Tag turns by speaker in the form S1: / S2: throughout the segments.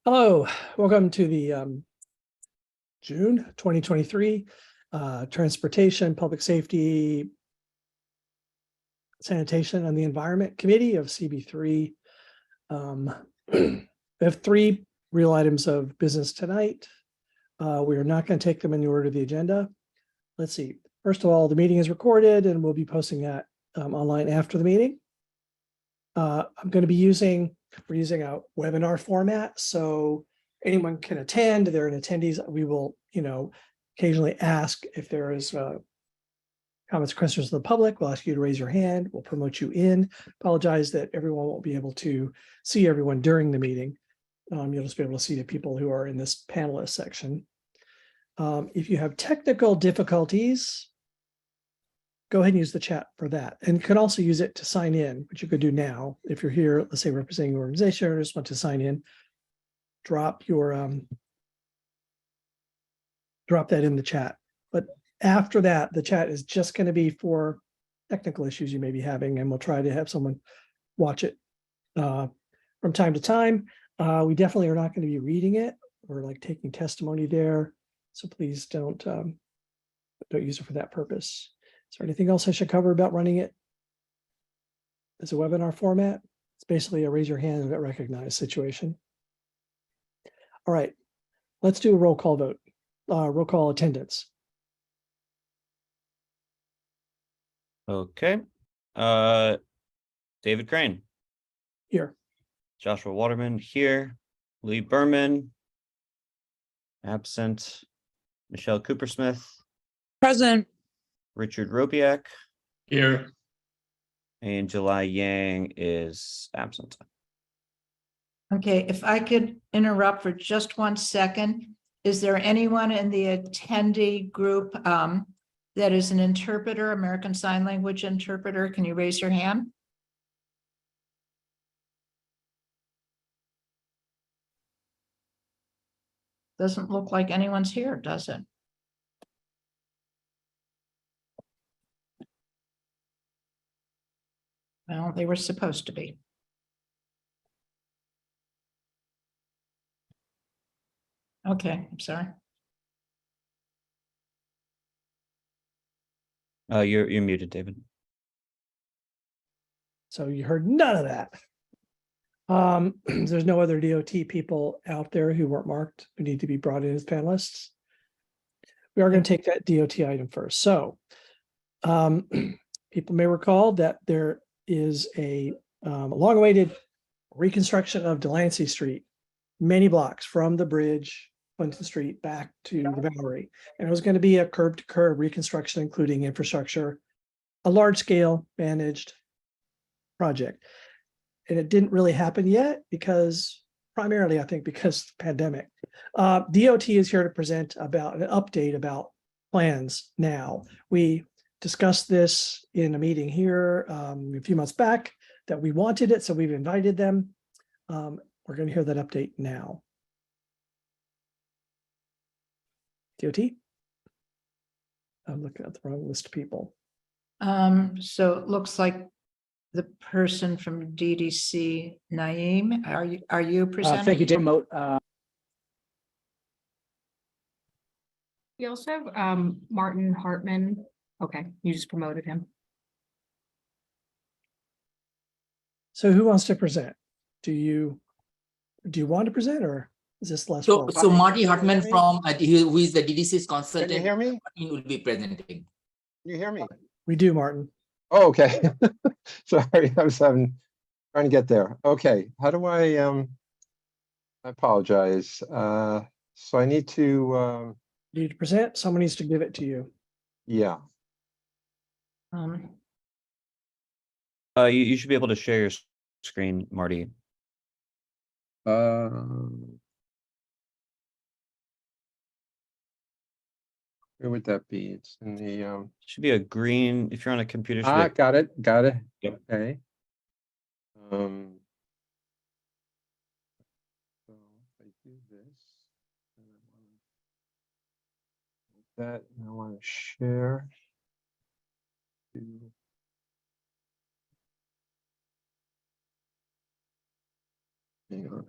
S1: Hello, welcome to the June 2023 Transportation, Public Safety, Sanitation and the Environment Committee of CB3. We have three real items of business tonight. We are not going to take them in the order of the agenda. Let's see. First of all, the meeting is recorded and we'll be posting that online after the meeting. I'm going to be we're using a webinar format, so anyone can attend. They're an attendees. We will, occasionally ask if there is comments, questions of the public. We'll ask you to raise your hand. We'll promote you in. Apologize that everyone won't be able to see everyone during the meeting. You'll just be able to see the people who are in this panelist section. If you have technical difficulties, go ahead and use the chat for that, and you can also use it to sign in, which you could do now. If you're here, let's say representing your organization or just want to sign in, drop that in the chat. But after that, the chat is just going to be for technical issues you may be having, and we'll try to have someone watch it from time to time. We definitely are not going to be reading it or like taking testimony there, so please don't use it for that purpose. Is there anything else I should cover about running it as a webinar format? It's basically a raise your hand and get recognized situation. All right, let's do a roll call vote. Roll call attendance.
S2: Okay. David Crane.
S1: Here.
S2: Joshua Waterman here. Lee Berman. Absent. Michelle Coopersmith.
S3: Present.
S2: Richard Robiak.
S4: Here.
S2: And July Yang is absent.
S3: Okay, if I could interrupt for just 1 second. Is there anyone in the attendee group that is an interpreter, American Sign Language interpreter? Can you raise your hand? Doesn't look like anyone's here, does it? Well, they were supposed to be. Okay, I'm sorry.
S2: You're muted, David.
S1: So you heard none of that. There's no other DOT people out there who weren't marked who need to be brought in as panelists. We are going to take that DOT item first. So people may recall that there is a long-awaited reconstruction of Delancey Street, many blocks from the bridge, Clinton Street, back to the Bowery. And it was going to be a curb-to-curb reconstruction, including infrastructure, a large-scale managed project. And it didn't really happen yet because, primarily, I think, because of the pandemic. DOT is here to present about an update about plans now. We discussed this in a meeting here a few months back that we wanted it, so we've invited them. We're going to hear that update now. DOT? I'm looking at the wrong list of people.
S3: So it looks like the person from DDC, Naeem, are you presenting?
S1: Thank you, Jim.
S5: We also have Martin Hartman. Okay, you just promoted him.
S1: So who wants to present? Do you want to present, or is this less?
S6: So Marty Hartman from who is the DDC's
S4: Can
S6: consultant.
S4: you hear me?
S6: He will be presenting.
S4: Can you hear me?
S1: We do, Martin.
S4: Oh, okay. Sorry, I was trying to get there. Okay, how do I apologize. So I need to
S1: Need to present? Someone needs to give it to you.
S4: yeah.
S2: You should be able to share your screen, Marty.
S4: Where would that be? It's in the
S2: Should be a green, if you're on a computer. Should be a-
S4: got it.
S2: Yep.
S4: Okay. So if I do this, and I want to share. To- Hang on.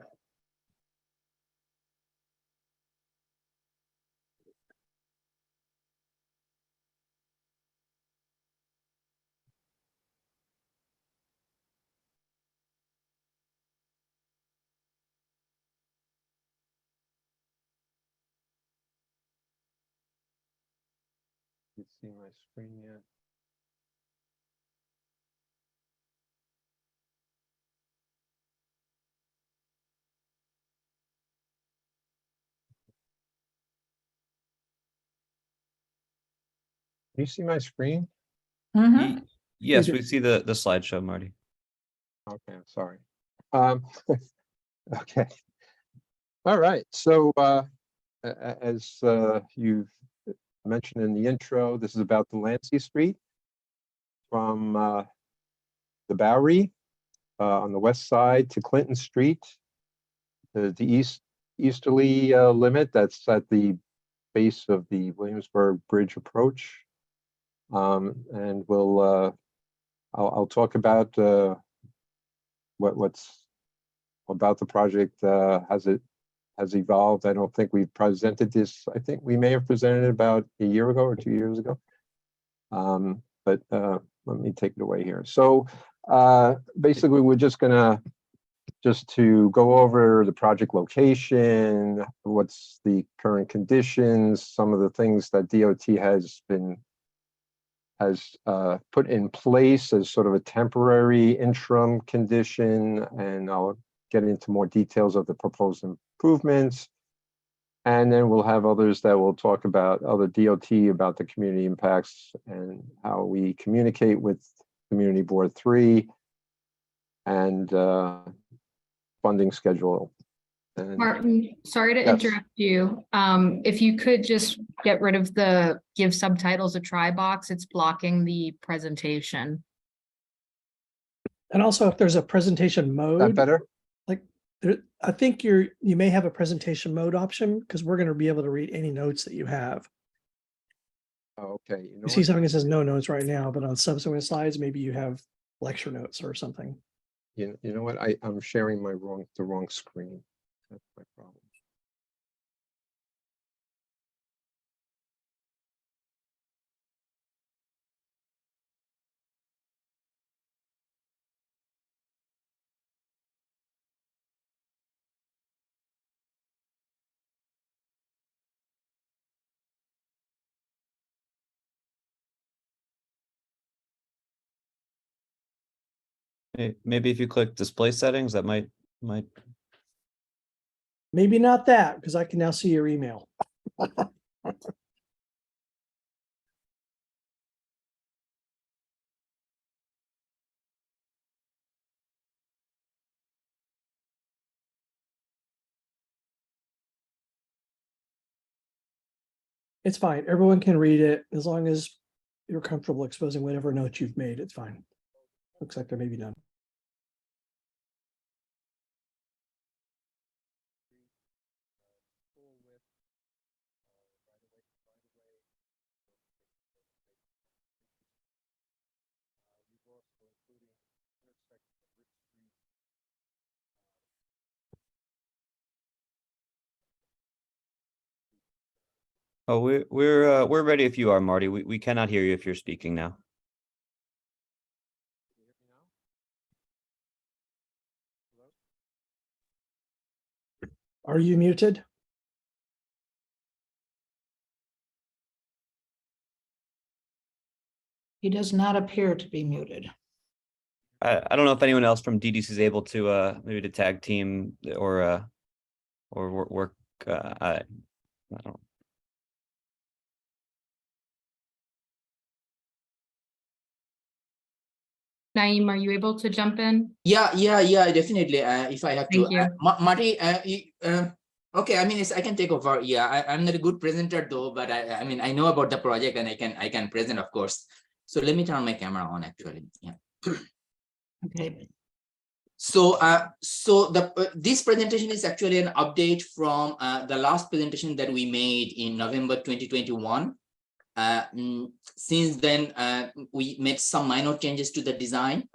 S4: You see my screen yet? Can you see my screen?
S3: Mhm.
S2: Ye- Yes,
S1: do.
S2: we see the slideshow, Marty.
S4: Okay, I'm sorry. Okay. All right, so as you've mentioned in the intro, this is about the Lancey Street from the Bowery on the west side to Clinton Street. The easterly limit, that's at the base of the Williamsburg Bridge approach. And I'll talk about what's about the project has evolved. I don't think we've presented this. I think we may have presented it about a year ago or 2 years ago. But let me take it away here. So basically, we're just to go over the project location, what's the current conditions, some of the things that DOT has put in place as sort of a temporary interim condition, and I'll get into more details of the proposed improvements. And then we'll have others that will talk about other DOT about the community impacts and how we communicate with Community Board 3 and funding schedule. And
S5: Martin, sorry to
S4: Yes.
S5: interrupt you. If you could just get rid of the give subtitles a try box, it's blocking the presentation.
S1: And also if there's a presentation
S4: is that
S1: mode,
S4: better?
S1: I think you may have a presentation mode option because we're going to be able to read any notes that you have.
S4: Oh, okay. You know
S1: You see
S4: what?
S1: something that says no notes right now, but on subsequent slides, maybe you have lecture notes or something.
S4: You know what? I'm sharing the wrong screen. That's my problem.
S2: Maybe if you click display settings, that might.
S1: Maybe not that, because I can now see your email. It's fine. Everyone can read it as long as you're comfortable exposing whatever notes you've made. It's fine. Looks like they're maybe done.
S2: Oh, we're ready if you are, Marty. We cannot hear you if you're speaking now.
S1: Are you muted?
S3: He does not appear to be muted.
S2: I don't know if anyone else from DDC is able to maybe to tag team or work. I don't.
S5: Naeem, are you able to jump in?
S6: Yeah, definitely. If I have to,
S5: Thank you.
S6: Marty, okay. I mean, I can take over. Yeah, I'm not a good presenter though, but I mean, I know about the project and I can present, of course. So let me turn my camera on. Actually, yeah.
S3: Okay.
S6: So, this presentation is actually an update from the last presentation that we made in November 2021. Since then, we made some minor changes to the design,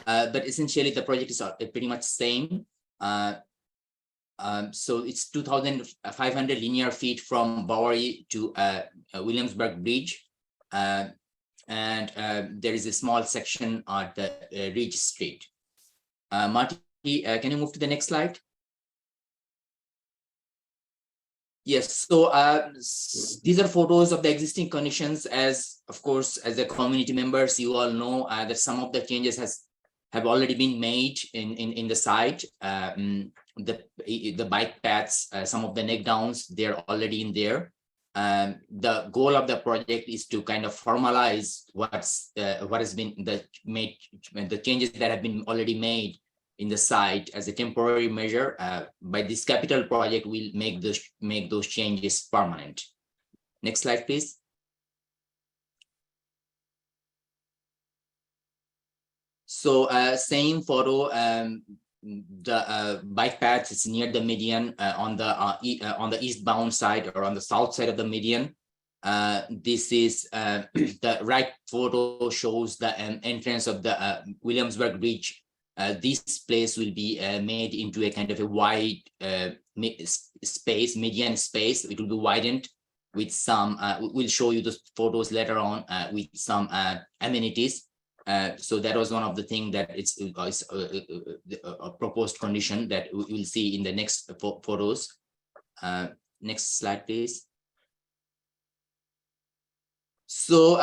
S6: but essentially the project is pretty much same. So it's 2,500 linear feet from Bowery to Williamsburg Bridge. And there is a small section at the Ridge Street. Marty, can you move to the next slide? Yes, so these are photos of the existing conditions. As of course, as the community members, you all know that some of the changes have already been made in the site. The bike paths, some of the neck downs, they're already in there. The goal of the project is to kind of formalize what has been the changes that have been already made in the site as a temporary measure. By this capital project, we'll make those changes permanent. Next slide, please. So same photo, the bike path is near the median on the eastbound side or on the south side of the median. This is the right photo shows the entrance of the Williamsburg Bridge. This place will be made into a kind of a wide space, median space. It will be widened with some, we'll show you the photos later on with some amenities. So that was one of the things that it's a proposed condition that we will see in the next photos. Next slide, please. So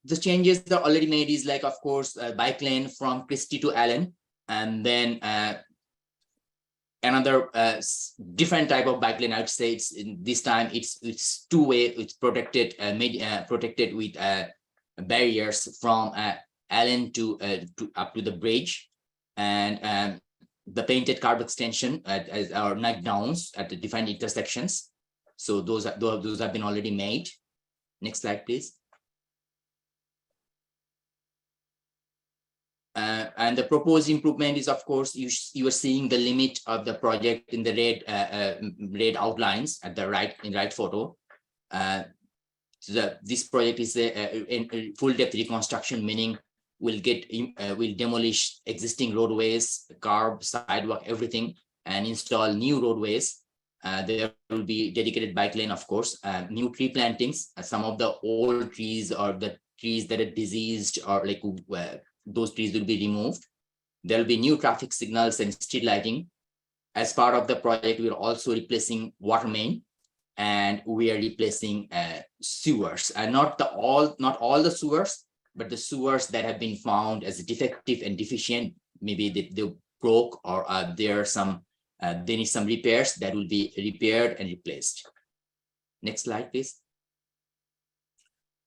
S6: the changes that are already made is like, of course, bike lane from Christie to Allen, and then another different type of bike lane. I would say it's this time it's two-way. It's protected, protected with barriers from Allen to up to the bridge, and the painted curb extension as our neck downs at the defined intersections. So those have been already made. Next slide, please. And the proposed improvement is, of course, you are seeing the limit of the project in the red outlines at the right photo. So this project is a full depth reconstruction, meaning we'll demolish existing roadways, curb, sidewalk, everything, and install new roadways. There will be dedicated bike lane, of course, new tree plantings. Some of the old trees or the trees that are diseased or like those trees will be removed. There will be new traffic signals and street lighting. As part of the project, we are also replacing water main, and we are replacing sewers. And not all the sewers, but the sewers that have been found as defective and deficient. Maybe they broke or there are some they need some repairs that will be repaired and replaced. Next slide, please.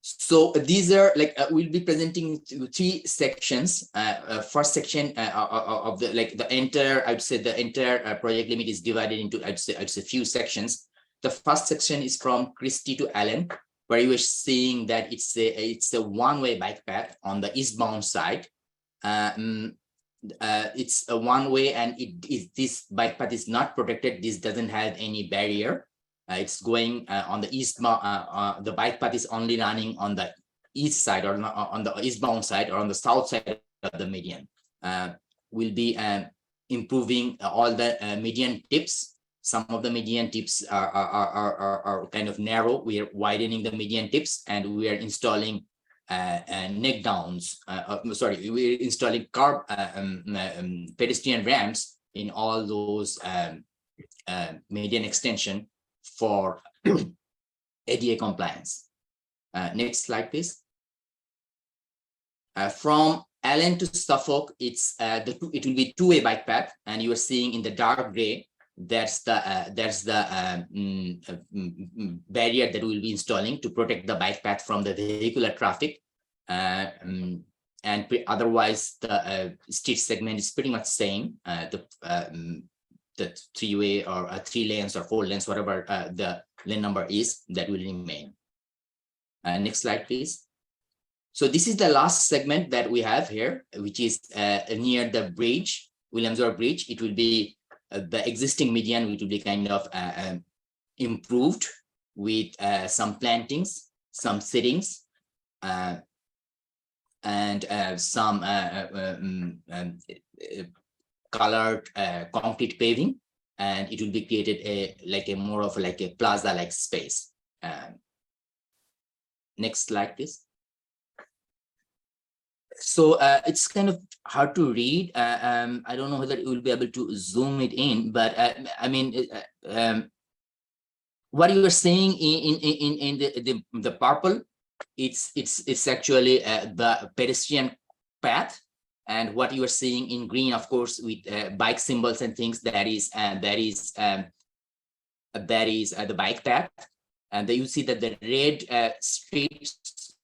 S6: So these are like we'll be presenting three sections. First section of the entire, I'd say the entire project limit is divided into I'd say a few sections. The first section is from Christie to Allen, where you are seeing that it's a one-way bike path on the eastbound side. It's a one-way, and this bike path is not protected. This doesn't have any barrier. It's going on the eastbound. The bike path is only running on the east side or on the eastbound side or on the south side of the median. We'll be improving all the median tips. Some of the median tips are kind of narrow. We are widening the median tips, and we are installing neck downs. Sorry, we're installing curb pedestrian ramps in all those median extension for ADA compliance. Next slide, please. From Allen to Suffolk, it will be two-way bike path, and you are seeing in the dark gray that's the barrier that we'll be installing to protect the bike path from the vehicular traffic. And otherwise, the street segment is pretty much same. The three-way or 3 lanes or 4 lanes, whatever the lane number is, that will remain. Next slide, please. So this is the last segment that we have here, which is near the bridge, Williamsburg Bridge. It will be the existing median, which will be kind of improved with some plantings, some sittings, and some colored concrete paving. and it will be created like a more of like a plaza-like space. Next slide, please. So it's kind of hard to read. I don't know whether you will be able to zoom it in, but I mean, what you are seeing in the purple, it's actually the pedestrian path, and what you are seeing in green, of course, with bike symbols and things, that is the bike path, and then you see that the red streets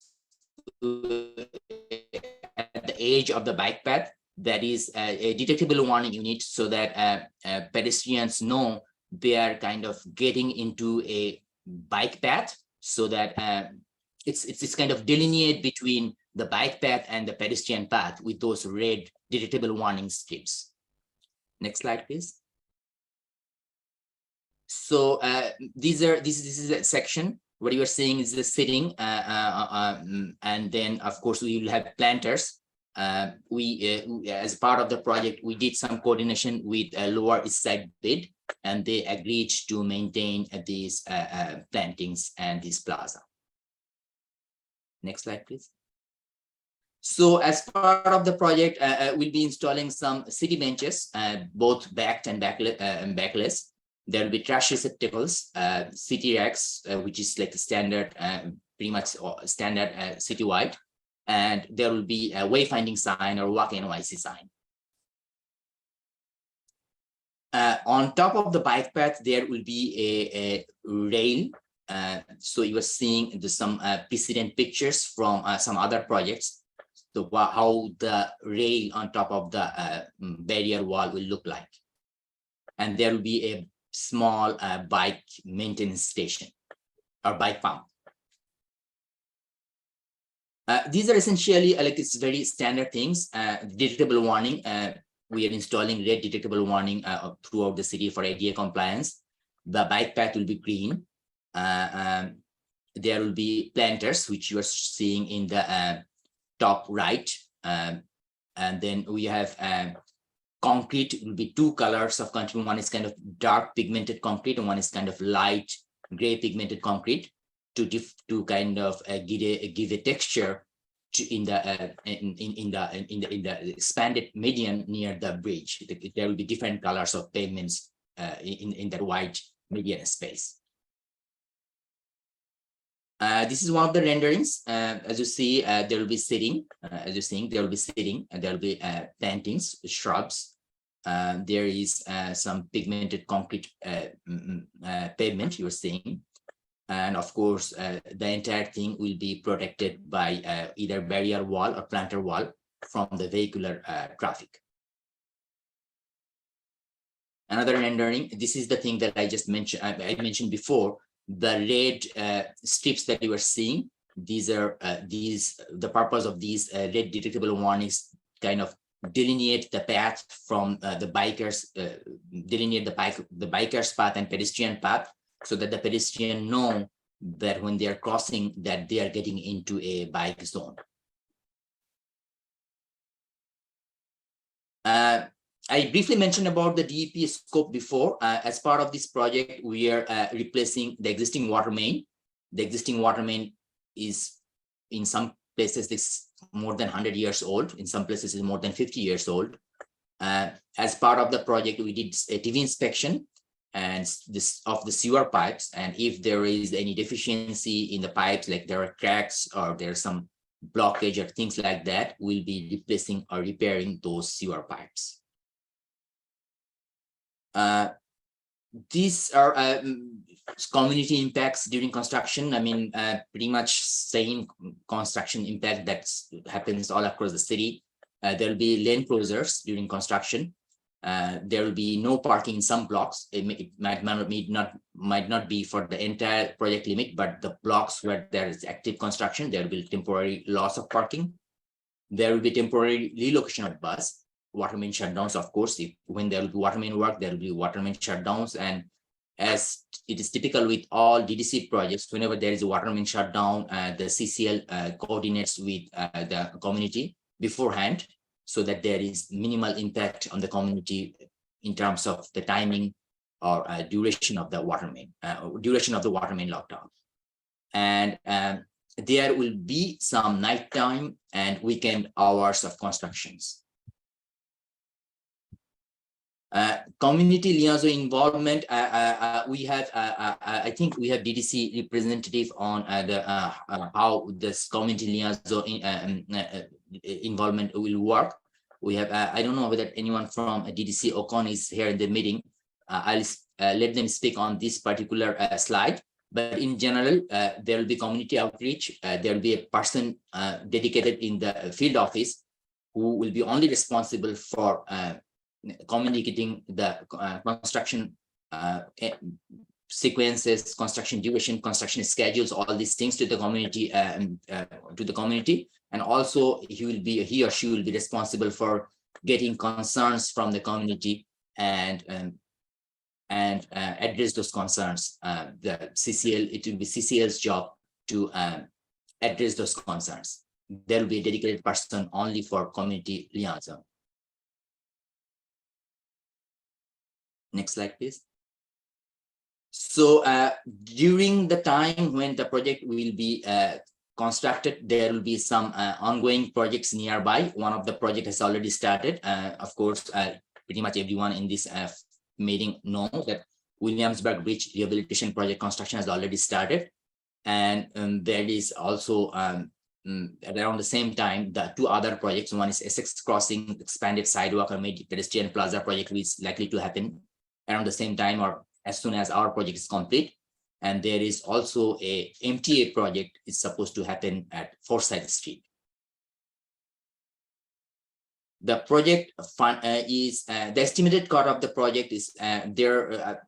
S6: at the edge of the bike path, that is a detectable warning unit, so that pedestrians know they are kind of getting into a bike path, so that it's kind of delineate between the bike path and the pedestrian path with those red detectable warning strips. Next slide, please. So this is a section. What you are seeing is the sitting, and then of course we will have planters. As part of the project, we did some coordination with Lower East Side Bid, and they agreed to maintain these plantings and this plaza. Next slide, please. So as part of the project, we'll be installing some city benches, both backed and backless. There will be trash receptacles, city racks, which is like the standard, pretty much standard citywide. And there will be a wayfinding sign or walk NYC sign. On top of the bike path, there will be a rail. So you are seeing some precedent pictures from some other projects. So how the rail on top of the barrier wall will look like. And there will be a small bike maintenance station or bike pump. These are essentially like it's very standard things. Detectable warning. We are installing red detectable warning throughout the city for ADA compliance. The bike path will be green. There will be planters, which you are seeing in the top right. And then we have concrete. Will be two colors of concrete. One is kind of dark pigmented concrete, and one is kind of light gray pigmented concrete to kind of give a texture to in the expanded median near the bridge. There will be different colors of pavements in that wide median space. This is one of the renderings. As you see, there will be sitting. As you're seeing, there will be sitting, and there will be plantings, shrubs. There is some pigmented concrete pavement you're seeing. And of course, the entire thing will be protected by either barrier wall or planter wall from the vehicular traffic. Another rendering, this is the thing that I just mentioned, I mentioned before, the red strips that you are seeing. These are the purpose of these red detectable warnings kind of delineate the path from the bikers, delineate the bikers path and pedestrian path, so that the pedestrian know that when they are crossing, that they are getting into a bike zone. I briefly mentioned about the DEP scope before. As part of this project, we are replacing the existing water main. The existing water main is, in some places, this more than 100 years old. In some places, is more than 50 years old. As part of the project, we did a TV inspection and this of the sewer pipes, and if there is any deficiency in the pipes, like there are cracks or there's some blockage or things like that, we'll be replacing or repairing those sewer pipes. These are community impacts during construction. I mean, pretty much same construction impact that happens all across the city. There will be lane closures during construction. There will be no parking in some blocks. It might not be for the entire project limit, but the blocks where there is active construction, there will be temporary loss of parking. There will be temporary relocation of bus. Water main shutdowns, of course, when there will be water main work, there will be water main shutdowns. And as it is typical with all DDC projects, whenever there is a water main shutdown, the CCL coordinates with the community beforehand, so that there is minimal impact on the community in terms of the timing or duration of the water main lockdown. And there will be some nighttime and weekend hours of constructions. Community liaison involvement. We have, I think we have DDC representative on how this community liaison involvement will work. We have, I don't know whether anyone from DDC Ocon is here in the meeting. I'll let them speak on this particular slide. But in general, there will be community outreach. There will be a person dedicated in the field office who will be only responsible for communicating the construction sequences, construction duration, construction schedules, all these things to the community, and also he or she will be responsible for getting concerns from the community and address those concerns. The CCL, it will be CCL's job to address those concerns. There will be a dedicated person only for community liaison. Next slide, please. So during the time when the project will be constructed, there will be some ongoing projects nearby. One of the project has already started. Of course, pretty much everyone in this meeting knows that Williamsburg Bridge Rehabilitation Project construction has already started. And there is also around the same time, the two other projects. One is Essex Crossing expanded sidewalk and made pedestrian plaza project, which is likely to happen around the same time or as soon as our project is complete. And there is also a MTA project is supposed to happen at Forsyth Street. The project fund is the estimated cost of the project is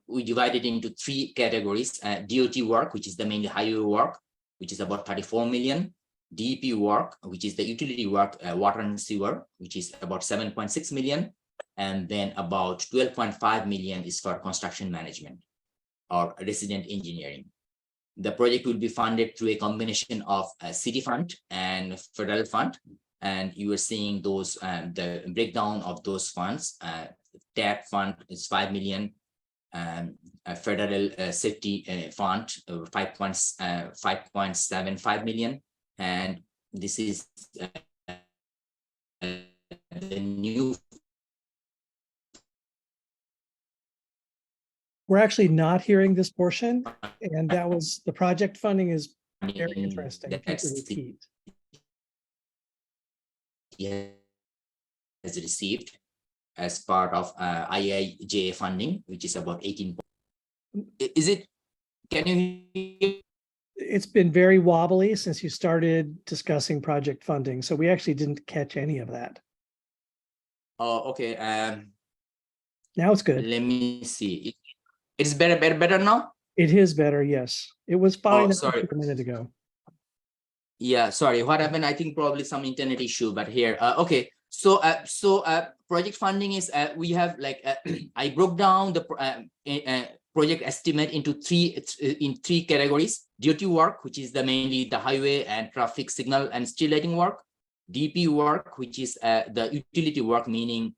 S6: we divided into three categories: DOT work, which is the mainly highway work, which is about 34 million; DEP work, which is the utility work, water and sewer, which is about 7.6 million, and then about 12.5 million is for construction management or resident engineering. The project will be funded through a combination of a city fund and federal fund. And you are seeing those, the breakdown of those funds. TAP fund is 5 million, federal safety fund 5.75 million. And this is the new.
S1: We're actually not hearing this portion, and that was, the project funding is very interesting. If you could repeat.
S6: Has received as part of IIJA funding, which is about 18. Is it? Can you hear?
S1: It's been very wobbly since you started discussing project funding, so we actually didn't catch any of that.
S6: Oh, okay.
S1: Now it's good.
S6: Let me see. It's better now.
S1: It is better, yes. It was fine
S6: sorry.
S1: a minute ago.
S6: Yeah, sorry. What happened? I think probably some internet issue, but here, okay. So, project funding is we have like I broke down the project estimate into three categories: DOT work, which is mainly the highway and traffic signal and street lighting work; DP work, which is the utility work, meaning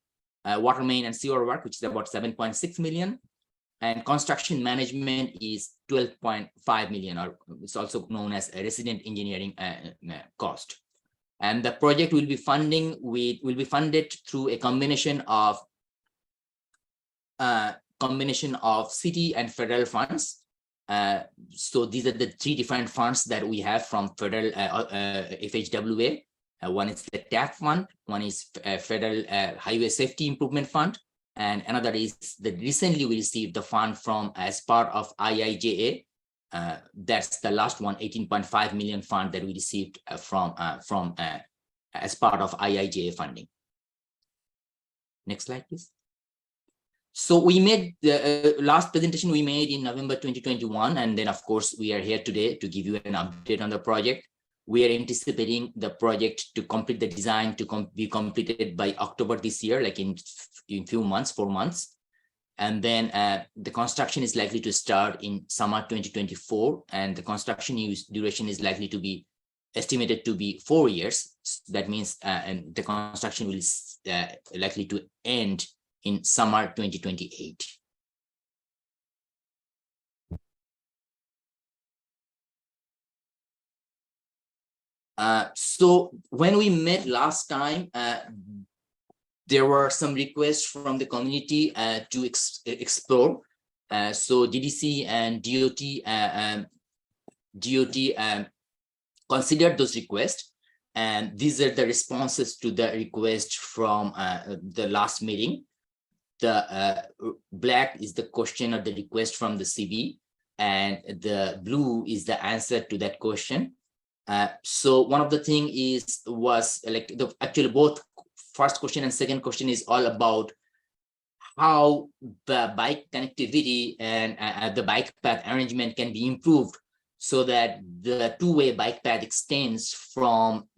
S6: water main and sewer work, which is about 7.6 million. And construction management is 12.5 million, or it's also known as a resident engineering cost. And the project will be funded through a combination of city and federal funds. So these are the three different funds that we have from federal FHWA. One is the TAP fund, one is Federal Highway Safety Improvement Fund, and another is that recently we received the fund from as part of IIJA. That's the last one, 18.5 million fund that we received from as part of IIJA funding. Next slide, please. So we made the last presentation we made in November 2021, and then of course we are here today to give you an update on the project. We are anticipating the project to complete the design to be completed by October this year, like in few months, 4 months. And then the construction is likely to start in summer 2024, and the construction duration is likely to be estimated to be 4 years. That means and the construction will likely to end in summer 2028. So when we met last time, there were some requests from the community to explore. So DDC and DOT considered those requests, and these are the responses to the request from the last meeting. The black is the question or the request from the CB, and the blue is the answer to that question. So one of the thing was like actually both first question and second question is all about how the bike connectivity and the bike path arrangement can be improved so that the two-way bike path extends from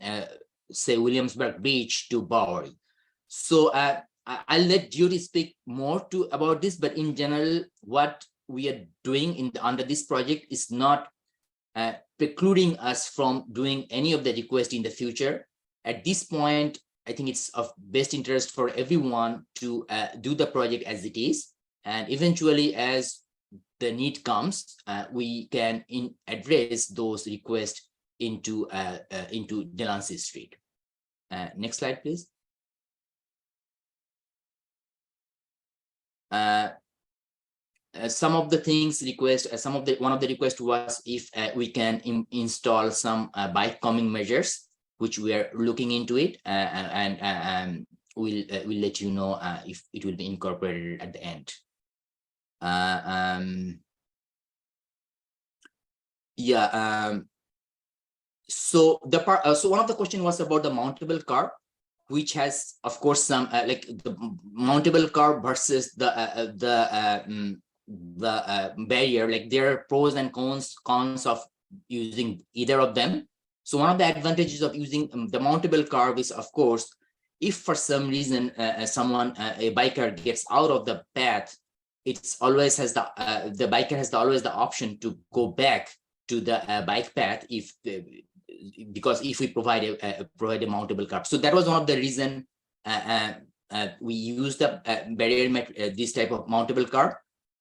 S6: say Williamsburg Beach to Bowery. So I'll let Judy speak more about this, but in general, what we are doing under this project is not precluding us from doing any of the requests in the future. At this point, I think it's of best interest for everyone to do the project as it is, and eventually, as the need comes, we can address those requests into Delancey Street. Next slide, please. Some of the things one of the requests was if we can install some bike calming measures, which we are looking into it, and we'll let you know if it will be incorporated at the end. So the part, so one of the question was about the mountable car, which has, of course, some like the mountable car versus the barrier. Like there are pros and cons of using either of them. So one of the advantages of using the mountable car is, of course, if for some reason a biker gets out of the path, it's always has the biker has always the option to go back to the bike path because if we provide a mountable car. So that was one of the reason we used the barrier this type of mountable car.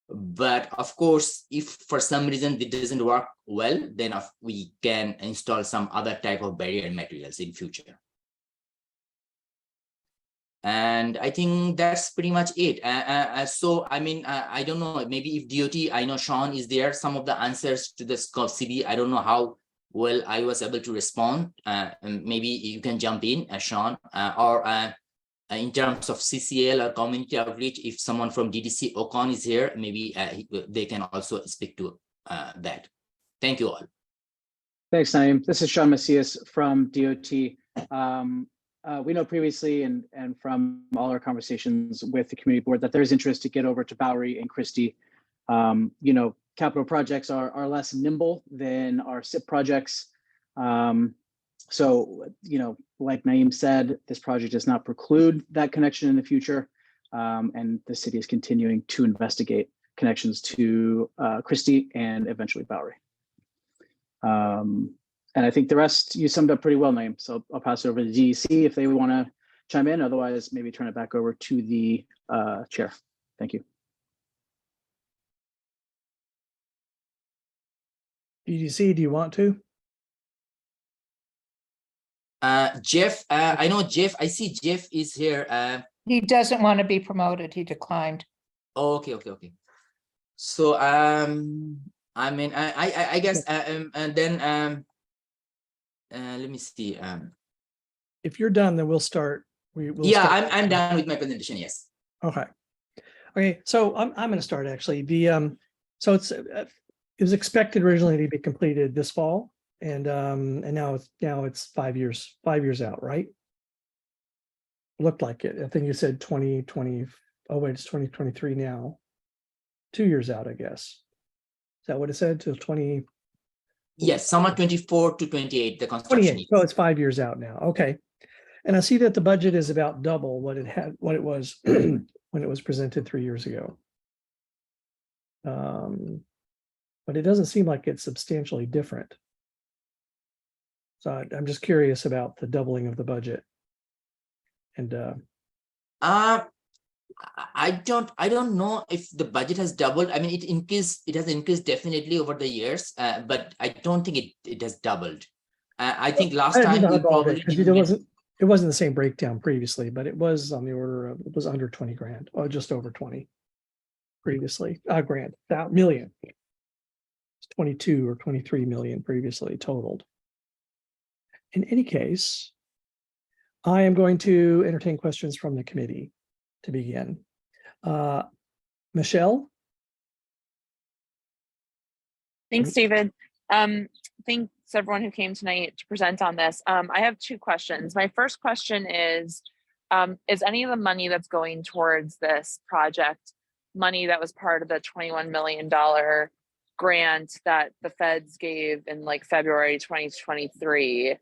S6: But of course, if for some reason it doesn't work well, then we can install some other type of barrier materials in future. And I think that's pretty much it. So, I mean, I don't know, maybe if DOT, I know Sean is there, some of the answers to the CB, I don't know how well I was able to respond. And maybe you can jump in, Sean, or in terms of CCL or community outreach, if someone from DDC Ocon is here, maybe they can also speak to that. Thank you all.
S7: Thanks, Naeem. This is Sean Macias from DOT. We know previously and from all our conversations with the community board that there's interest to get over to Bowery and Christie. You know, capital projects are less nimble than our SIP projects. So, you know, like Naeem said, this project does not preclude that connection in the future. And the city is continuing to investigate connections to Christie and eventually Bowery. And I think the rest you summed up pretty well, Naeem. So I'll pass it over to DEC if they want to chime in. Otherwise, maybe turn it back over to the chair. Thank you.
S1: DDC, do you want to?
S6: Jeff, I know Jeff, I see Jeff is here.
S3: He doesn't want to be promoted. He declined.
S6: Oh, okay. So, I mean, I guess, and then, let me see.
S1: If you're done, then we'll start. We'll
S6: Yeah,
S1: start.
S6: I'm done with my presentation. Yes.
S1: Okay. So I'm going to start actually. So it was expected originally to be completed this fall, and now it's 5 years out, right? Looked like it. I think you said 2020. Oh wait, it's 2023 now. 2 years out, I guess. Is that what it said? Till 20.
S6: Yes, summer 24 to 28. The construction.
S1: 28. So it's 5 years out now. Okay. And I see that the budget is about double what it was when it was presented 3 years ago. But it doesn't seem like it's substantially different. So I'm just curious about the doubling of the budget. And
S6: I don't know if the budget has doubled. I mean, it has increased definitely over the years, but I don't think it has doubled. I think last
S1: I didn't
S6: time we
S1: know all of it,
S6: probably
S1: because
S6: didn't
S1: it wasn't the same breakdown previously, but it was on the order of, it was under 20 grand, or just over 20 previously, grand, that million. It's 22 or 23 million previously totaled. In any case, I am going to entertain questions from the committee to begin. Michelle?
S8: Thanks, David. Thanks everyone who came tonight to present on this. I have two questions. My first question is any of the money that's going towards this project money that was part of the $21 million grant that the feds gave in like February 2023?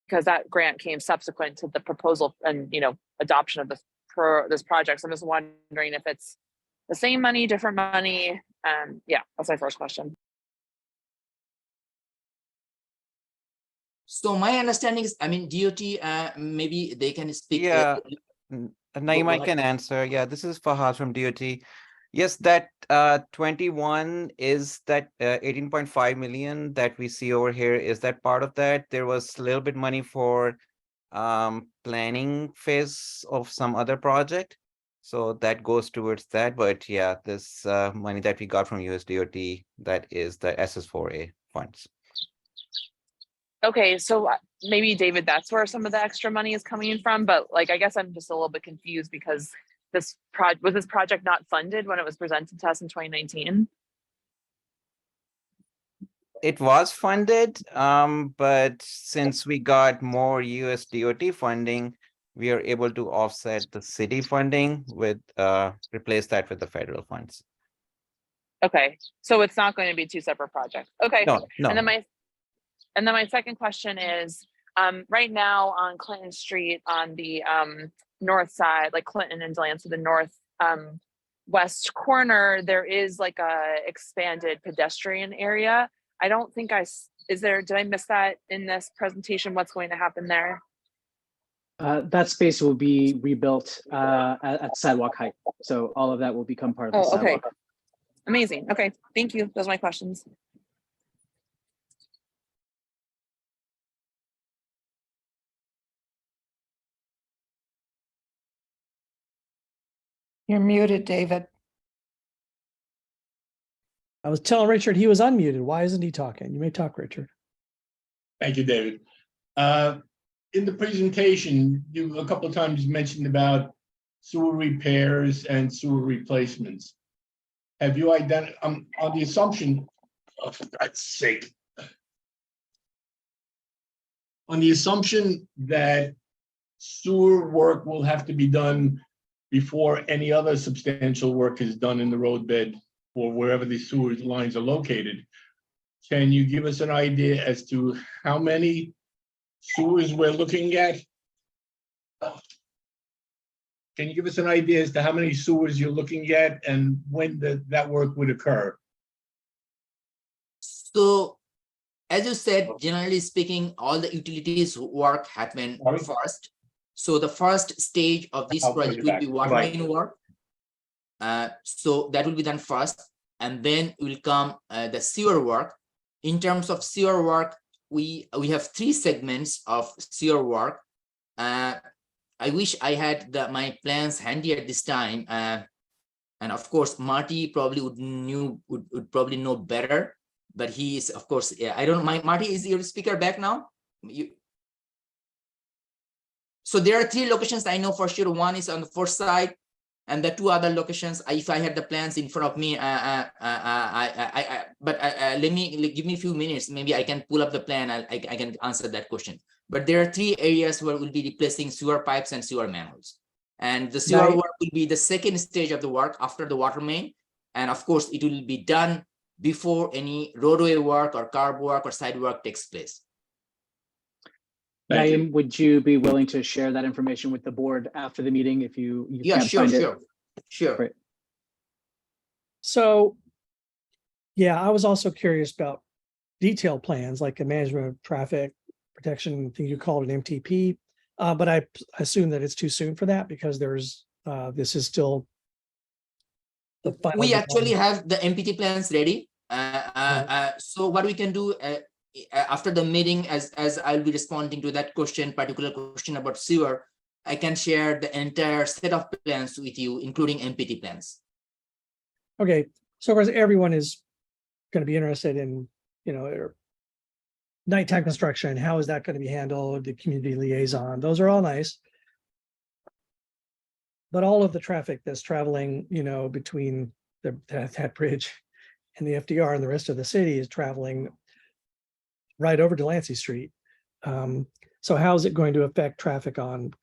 S8: Because that grant came subsequent to the proposal and, you know, adoption of this project. So I'm just wondering if it's the same money, different money. Yeah, that's my first question.
S6: So my understanding is, I mean, DOT, maybe they can speak.
S9: Yeah. Naeem, I
S6: ahead.
S9: can answer. Yeah, this is Fahad from DOT. Yes, that 21 is that 18.5 million that we see over here. Is that part of that? There was a little bit money for planning phase of some other project. So that goes towards that. But yeah, this money that we got from USDOT, that is the SS4A funds.
S8: Okay, so maybe David, that's where some of the extra money is coming from. But like, I guess I'm just a little bit confused because this project not funded when it was presented to us in 2019?
S9: It was funded, but since we got more USDOT funding, we are able to offset the city funding with replace that with the federal funds.
S8: Okay, so it's not going to be two separate projects. Okay,
S9: No, no.
S8: and then my second question is, right now on Clinton Street on the north side, like Clinton and Delancey, the north west corner, there is like a expanded pedestrian area. I don't think did I miss that in this presentation? What's going to happen there?
S7: That space will be rebuilt at sidewalk height. So all of that will become part of the
S8: Oh, okay.
S7: sidewalk.
S8: Amazing. Okay, thank you. Those are my questions.
S3: You're muted, David.
S1: I was telling Richard he was unmuted. Why isn't he talking? You may talk, Richard.
S10: Thank you, David. In the presentation, you a couple of times mentioned about sewer repairs and sewer replacements. Have you identified, on the assumption, oh, for God's sake, on the assumption that sewer work will have to be done before any other substantial work is done in the roadbed or wherever the sewer lines are located, can you give us an idea as to how many sewers we're looking at? Can you give us an idea as to how many sewers you're looking at and when that work would occur?
S6: So, as you said, generally speaking, all the utilities work happen first. So the first stage of this project will be water main work. So that will be done first, and then will come the sewer work. In terms of sewer work, we have 3 segments of sewer work. I wish I had my plans handy at this time, and of course Marty probably would probably know better. But he is, of course, yeah, I don't know. Marty, is your speaker back now? So there are 3 locations I know for sure. One is on the first side, and the 2 other locations, if I had the plans in front of me, give me a few minutes. Maybe I can pull up the plan. I can answer that question. But there are 3 areas where we'll be replacing sewer pipes and sewer manholes. And the sewer work will be the second stage of the work after the water main. And of course, it will be done before any roadway work or curb work or side work takes place.
S7: Naeem, would you be willing to share that information with the board after the meeting if you
S6: Yeah,
S7: can't
S6: sure,
S7: find it?
S6: sure.
S7: Great.
S1: So, yeah, I was also curious about detailed plans like the management of traffic protection, I think you called it MTP. But I assume that it's too soon for that because there's this is still the final
S6: We
S1: design.
S6: actually have the MPT plans ready. So what we can do, after the meeting, as I'll be responding to that particular question about sewer, I can share the entire set of plans with you, including MPT plans.
S1: Okay, so of course, everyone is going to be interested in, nighttime construction. How is that going to be handled? The community liaison, those are all nice. But all of the traffic that's traveling, between that bridge and the FDR and the rest of the city is traveling right over Delancey Street. So how is it going to affect traffic on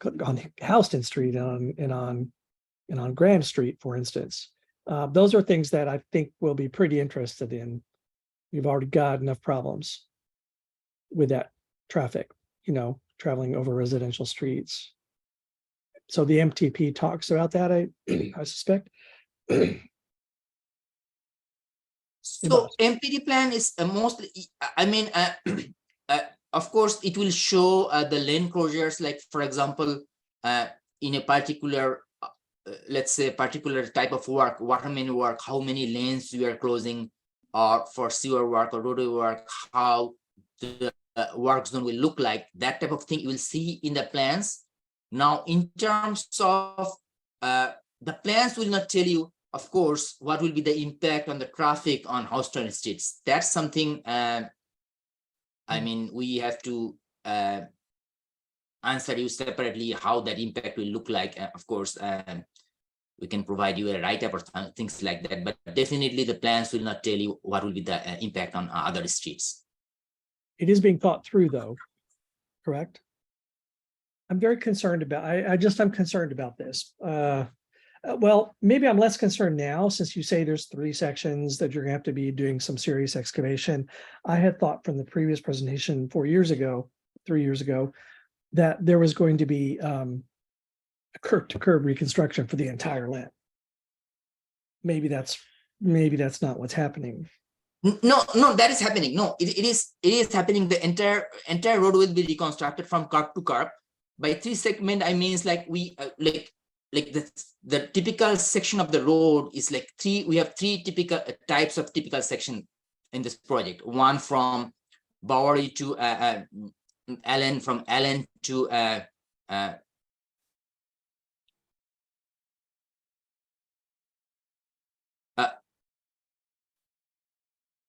S1: Houston Street and on Graham Street, for instance? Those are things that I think we'll be pretty interested in. You've already got enough problems with that traffic, traveling over residential streets. So the MTP talks about that, I suspect.
S6: So MPT plan is mostly, of course, it will show the lane closures, like for example, in a particular, let's say particular type of work, water main work, how many lanes we are closing, or for sewer work or roadway work, how the work zone will look like. That type of thing you will see in the plans. Now, in terms of the plans will not tell you, of course, what will be the impact on the traffic on Houston streets. That's something, we have to answer you separately how that impact will look like. Of course, we can provide you a write-up or things like that, but definitely the plans will not tell you what will be the impact on other streets.
S1: It is being thought through, though, correct? I'm very concerned about, I'm concerned about this. Well, maybe I'm less concerned now, since you say there's 3 sections that you're gonna have to be doing some serious excavation. I had thought from the previous presentation 3 years ago, that there was going to be a curb-to-curb reconstruction for the entire length. Maybe that's not what's happening.
S6: No, that is happening. No, it is happening. The entire road will be reconstructed from curb to curb. By 3 segment, I mean like we the typical section of the road is like 3. We have 3 typical types of typical section in this project. One from Bowery to Allen, from Allen to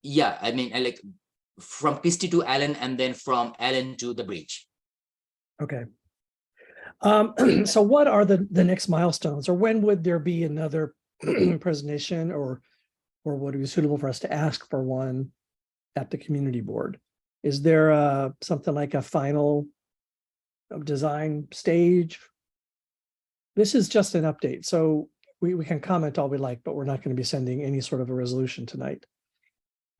S6: yeah, like from Christie to Allen, and then from Allen to the bridge.
S1: Okay. So what are the next milestones, or when would there be another presentation, or would it be suitable for us to ask for one at the community board? Is there something like a final design stage? This is just an update, so we can comment all we like, but we're not going to be sending any sort of a resolution tonight.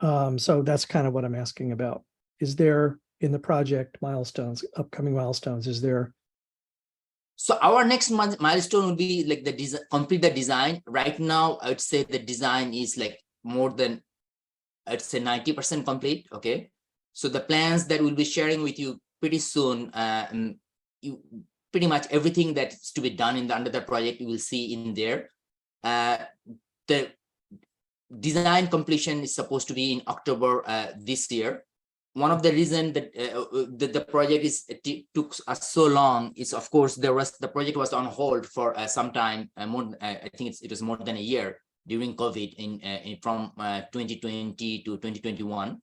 S1: So that's kind of what I'm asking about. Is there in the project milestones, upcoming milestones, is there?
S6: So our next milestone will be like complete the design. Right now, I would say the design is like more than, I'd say 90% complete. Okay. So the plans that we'll be sharing with you pretty soon, pretty much everything that's to be done under the project, you will see in there. The design completion is supposed to be in October this year. One of the reasons that the project took us so long is, of course, the project was on hold for some time. I think it was more than a year during COVID from 2020 to 2021.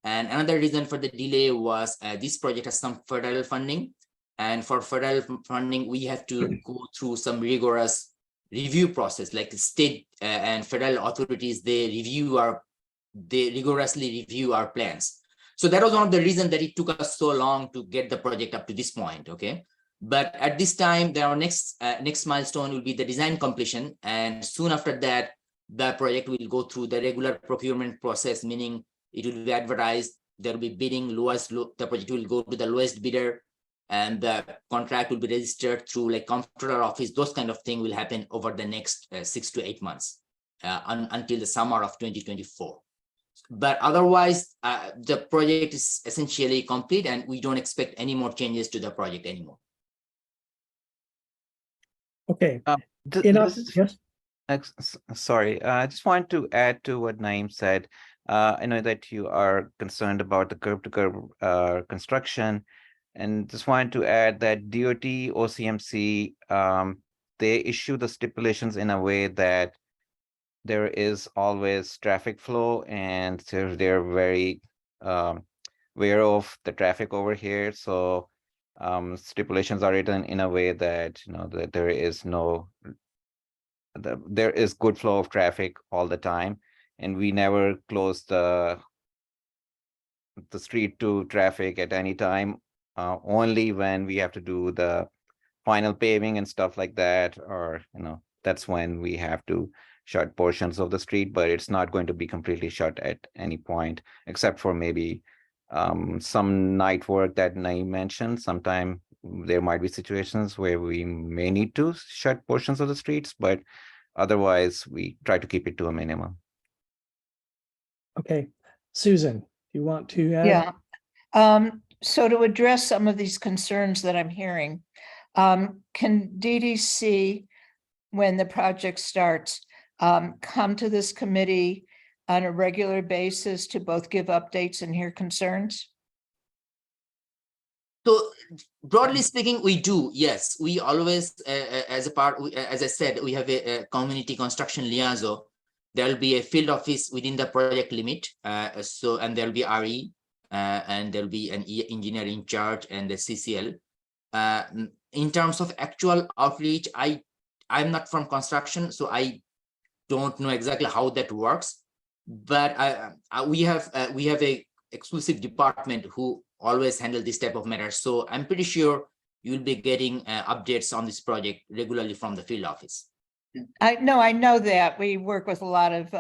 S6: And another reason for the delay was this project has some federal funding, and for federal funding we have to go through some rigorous review process. Like the state and federal authorities, they rigorously review our plans. So that was one of the reasons that it took us so long to get the project up to this point. Okay, but at this time, our next milestone will be the design completion, and soon after that, the project will go through the regular procurement process, meaning it will be advertised. There will be bidding. The project will go to the lowest bidder, and the contract will be registered through like comptroller office. Those kind of thing will happen over the next 6 to 8 months until the summer of 2024. But otherwise, the project is essentially complete, and we don't expect any more changes to the project anymore.
S1: Okay.
S9: Yes. Sorry, I just want to add to what Naeem said. I know that you are concerned about the curb to curb construction. And just wanted to add that DOT, OCMC, they issue the stipulations in a way that there is always traffic flow, and so they're very aware of the traffic over here. So stipulations are written in a way that, you know, that there is there is good flow of traffic all the time, and we never close the street to traffic at any time, only when we have to do the final paving and stuff like that, or, you know, that's when we have to shut portions of the street, but it's not going to be completely shut at any point, except for maybe some night work that Naeem mentioned. Sometime there might be situations where we may need to shut portions of the streets, but otherwise we try to keep it to a minimum.
S1: Okay, Susan, do you want to add?
S3: Yeah. So to address some of these concerns that I'm hearing, can DDC, when the project starts, come to this committee on a regular basis to both give updates and hear concerns?
S6: So broadly speaking, we do, yes. We always, as a part, as I said, we have a community construction liaison. There will be a field office within the project limit. And there will be RE, and there will be an engineer in charge and the CCL. In terms of actual outreach, I'm not from construction, so I don't know exactly how that works. But we have a exclusive department who always handle this type of matters. So I'm pretty sure you'll be getting updates on this project regularly from the field office.
S3: I know that we work with a lot of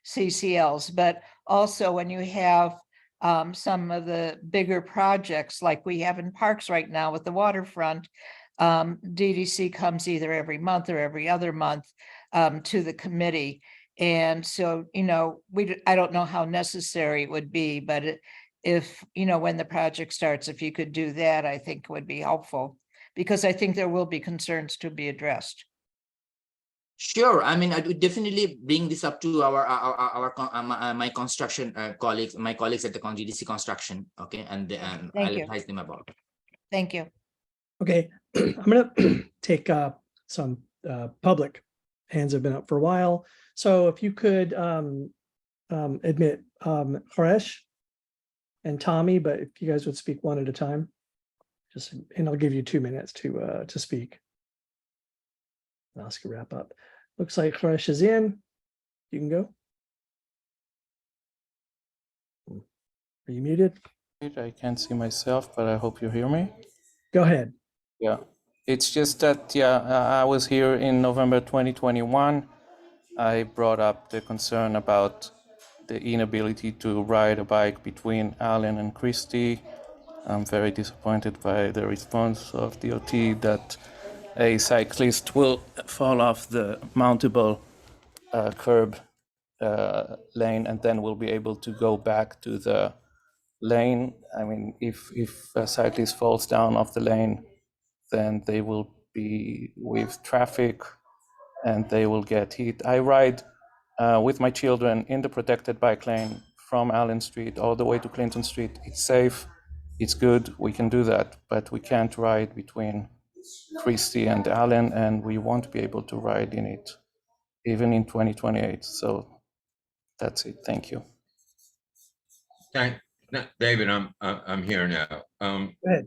S3: CCLs, but also when you have some of the bigger projects like we have in parks right now with the waterfront, DDC comes either every month or every other month to the committee. And so, you know, I don't know how necessary it would be, but if, you know, when the project starts, if you could do that, I think would be helpful, because I think there will be concerns to be addressed.
S6: Sure. I mean, I would definitely bring this up to my construction colleagues, my colleagues at the DDC construction. Okay, and I'll advise them about it.
S3: Thank you.
S1: Okay, I'm gonna take some public hands have been up for a while. So if you could admit Haresh and Tommy, but if you guys would speak one at a time, and I'll give you 2 minutes to speak. I'll ask you wrap up. Looks like Haresh is in. You can go. Are you muted?
S11: I can't see myself, but I hope you hear me.
S1: Go ahead.
S11: Yeah, it's just that, I was here in November 2021. I brought up the concern about the inability to ride a bike between Allen and Christie. I'm very disappointed by the response of DOT that a cyclist will fall off the mountable curb lane and then will be able to go back to the lane. I mean, if a cyclist falls down off the lane, then they will be with traffic and they will get hit. I ride with my children in the protected bike lane from Allen Street all the way to Clinton Street. It's safe, it's good, we can do that, but we can't ride between Christie and Allen, and we won't be able to ride in it even in 2028. So that's it. Thank you.
S12: David, I'm here now.
S1: Go ahead.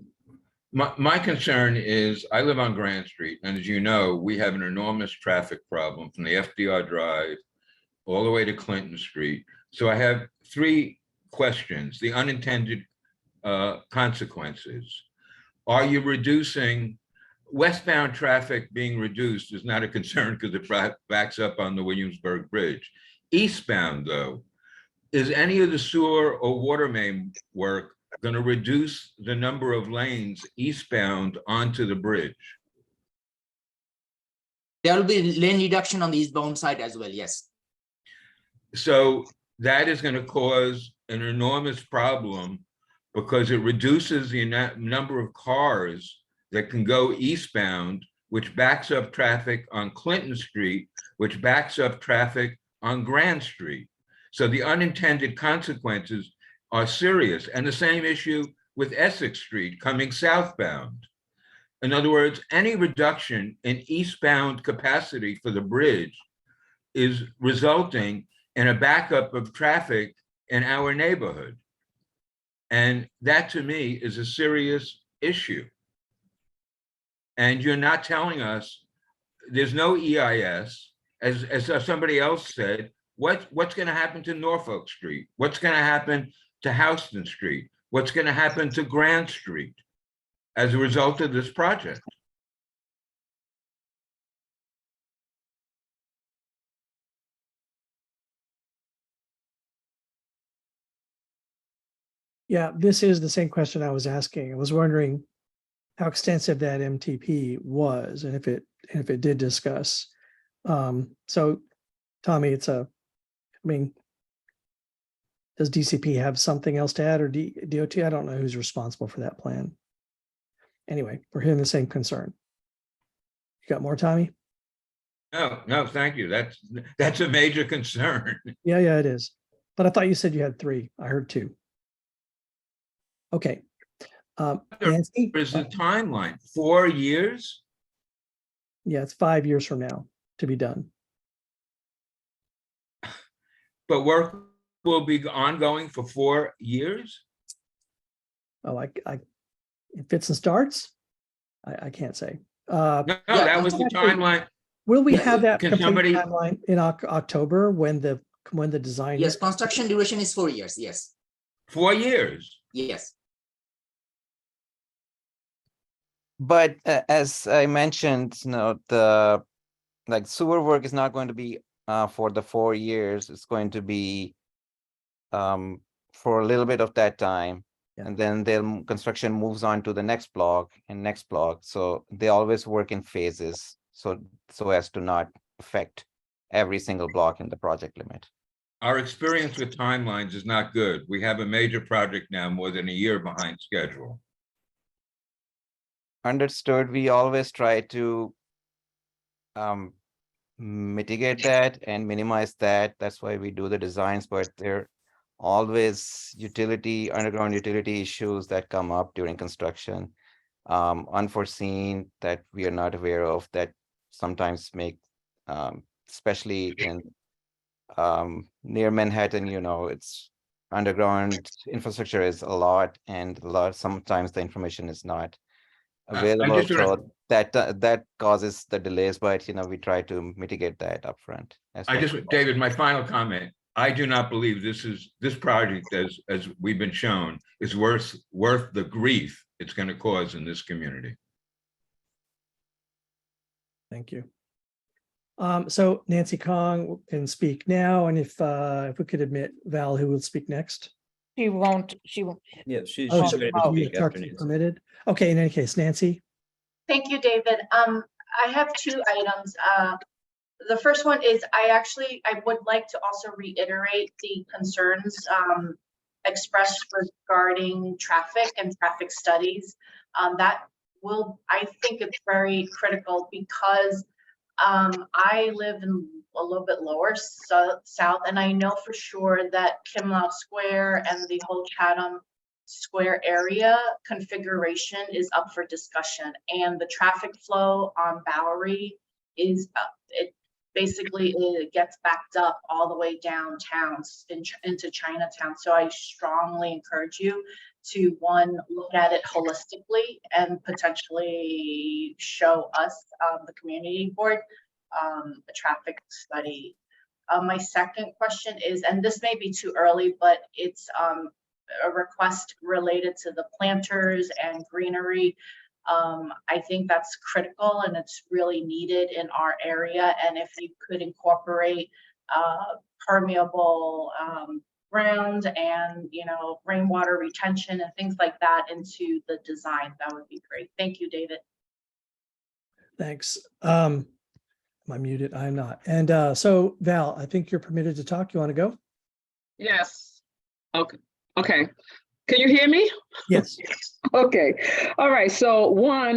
S12: My concern is I live on Grand Street, and as you know, we have an enormous traffic problem from the FDR Drive all the way to Clinton Street. So I have 3 questions. The unintended consequences. Are you reducing westbound traffic? Being reduced is not a concern because it backs up on the Williamsburg Bridge. Eastbound, though, is any of the sewer or water main work going to reduce the number of lanes eastbound onto the bridge?
S6: There will be lane reduction on the eastbound side as well, yes.
S12: So that is going to cause an enormous problem because it reduces the number of cars that can go eastbound, which backs up traffic on Clinton Street, which backs up traffic on Grand Street. So the unintended consequences are serious. And the same issue with Essex Street coming southbound. In other words, any reduction in eastbound capacity for the bridge is resulting in a backup of traffic in our neighborhood. And that to me is a serious issue. And you're not telling us, there's no EIS, as somebody else said, what's going to happen to Norfolk Street? What's going to happen to Houston Street? What's going to happen to Grant Street as a result of this project?
S1: Yeah, this is the same question I was asking. I was wondering how extensive that MTP was and if it did discuss. So Tommy, I mean, does DCP have something else to add, or DOT? I don't know who's responsible for that plan. Anyway, we're hearing the same concern. You got more, Tommy?
S12: No, thank you. That's a major concern.
S1: Yeah, it is. But I thought you said you had 3. I heard 2. Okay. Nancy?
S12: There's a timeline, 4 years?
S1: Yeah, it's 5 years from now to be done.
S12: But work will be ongoing for 4 years?
S1: Oh, it fits and starts? I can't say.
S12: No, that was the timeline.
S1: Will we have that
S12: Can
S1: complete
S12: somebody-
S1: timeline in October when the design?
S6: Yes, construction duration is 4 years. Yes,
S12: 4 years.
S6: yes.
S9: But as I mentioned, the sewer work is not going to be for the 4 years. It's going to be for a little bit of that time.
S1: Yeah.
S9: And then construction moves on to the next block and next block. So they always work in phases so as to not affect every single block in the project limit.
S12: Our experience with timelines is not good. We have a major project now more than a year behind schedule.
S9: Understood. We always try to mitigate that and minimize that. That's why we do the designs, but there always underground utility issues that come up during construction, unforeseen that we are not aware of, that sometimes make, especially in near Manhattan, it's underground infrastructure is a lot, and sometimes the information is not available. So that causes the delays, but we try to mitigate that upfront.
S12: David, my final comment. I do not believe this project, as we've been shown, is worth the grief it's going to cause in this community.
S1: Thank you. So Nancy Kong can speak now, and if we could admit Val, who will speak next?
S8: She won't.
S2: Yeah, she's
S1: Oh,
S2: ready to speak
S1: Turkey
S2: after Nancy.
S1: permitted. Okay, in any case, Nancy.
S13: Thank you, David. I have 2 items. The first one is I would like to also reiterate the concerns expressed regarding traffic and traffic studies. I think it's very critical because I live in a little bit lower south, and I know for sure that Kimlau Square and the whole Chatham Square area configuration is up for discussion, and the traffic flow on Bowery is it gets backed up all the way downtown into Chinatown. So I strongly encourage you to, 1, look at it holistically and potentially show us, the community board, a traffic study. My second question is, and this may be too early, but it's a request related to the planters and greenery. I think that's critical and it's really needed in our area. And if you could incorporate permeable ground and rainwater retention and things like that into the design, that would be great. Thank you, David.
S1: Thanks. Am I muted? I'm not. And so Val, I think you're permitted to talk. You want to go?
S14: Yes. Okay. Can you hear me?
S1: Yes.
S14: Okay. All right. So one,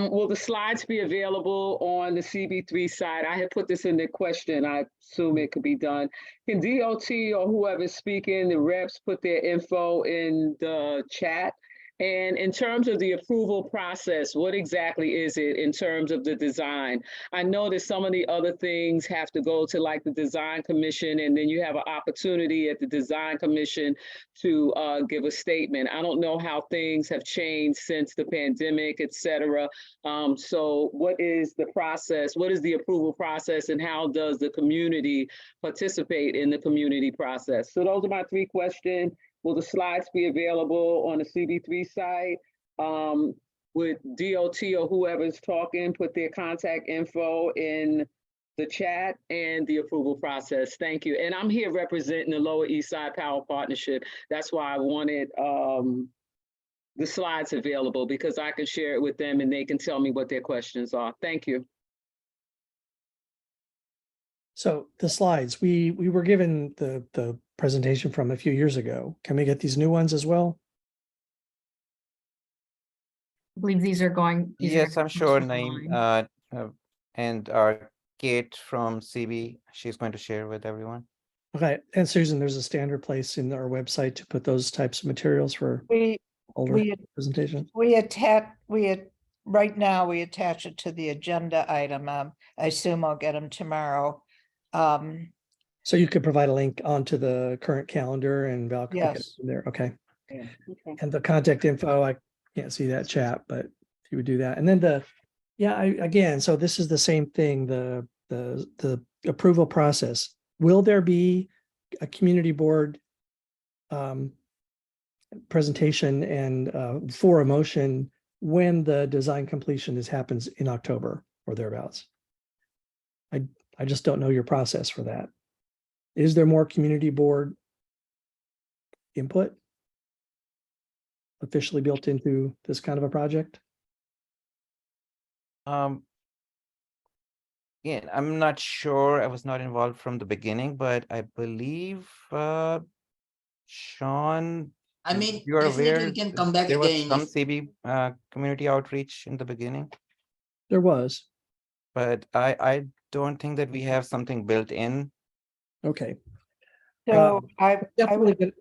S14: will the slides be available on the CB3 side? I had put this in the question. I assume it could be done. Can DOT or whoever's speaking, the reps, put their info in the chat? And in terms of the approval process, what exactly is it in terms of the design? I know that some of the other things have to go to like the design commission, and then you have an opportunity at the design commission to give a statement. I don't know how things have changed since the pandemic, et cetera. So what is the process? What is the approval process, and how does the community participate in the community process? So those are my 3 questions. Will the slides be available on the CB3 site? Would DOT or whoever's talking put their contact info in the chat, and the approval process? Thank you. And I'm here representing the Lower East Side Power Partnership. That's why I wanted the slides available, because I can share it with them and they can tell me what their questions are. Thank you.
S1: So the slides, we were given the presentation from a few years ago. Can we get these new ones as well?
S5: I believe these are going. these are
S9: Yes, I'm sure,
S5: online.
S9: Naeem, and our Kate from CB, she's going to share with everyone.
S1: Okay, and Susan, there's a standard place in our website to put those types of materials for
S3: We
S1: older presentations.
S3: right now, we attach it to the agenda item. I assume I'll get them tomorrow.
S1: So you could provide a link onto the current calendar and Val could get it
S3: Yes.
S1: from there. Okay.
S14: Yeah, okay.
S1: And the contact info, I can't see that chat, but if you would do that. And then again, so this is the same thing, the approval process. Will there be a community board presentation and for a motion when the design completion happens in October or thereabouts? I just don't know your process for that. Is there more community board input officially built into this kind of a project?
S9: Again, I'm not sure. I was not involved from the beginning, but I believe Sean,
S6: I mean,
S9: you're
S6: definitely
S9: aware
S6: we can come back
S9: there was
S6: again.
S9: some
S6: if-
S9: CB community outreach in the beginning,
S1: There was.
S9: but I don't think that we have something built in.
S1: Okay.
S3: So I
S1: Definitely
S3: would,
S1: good.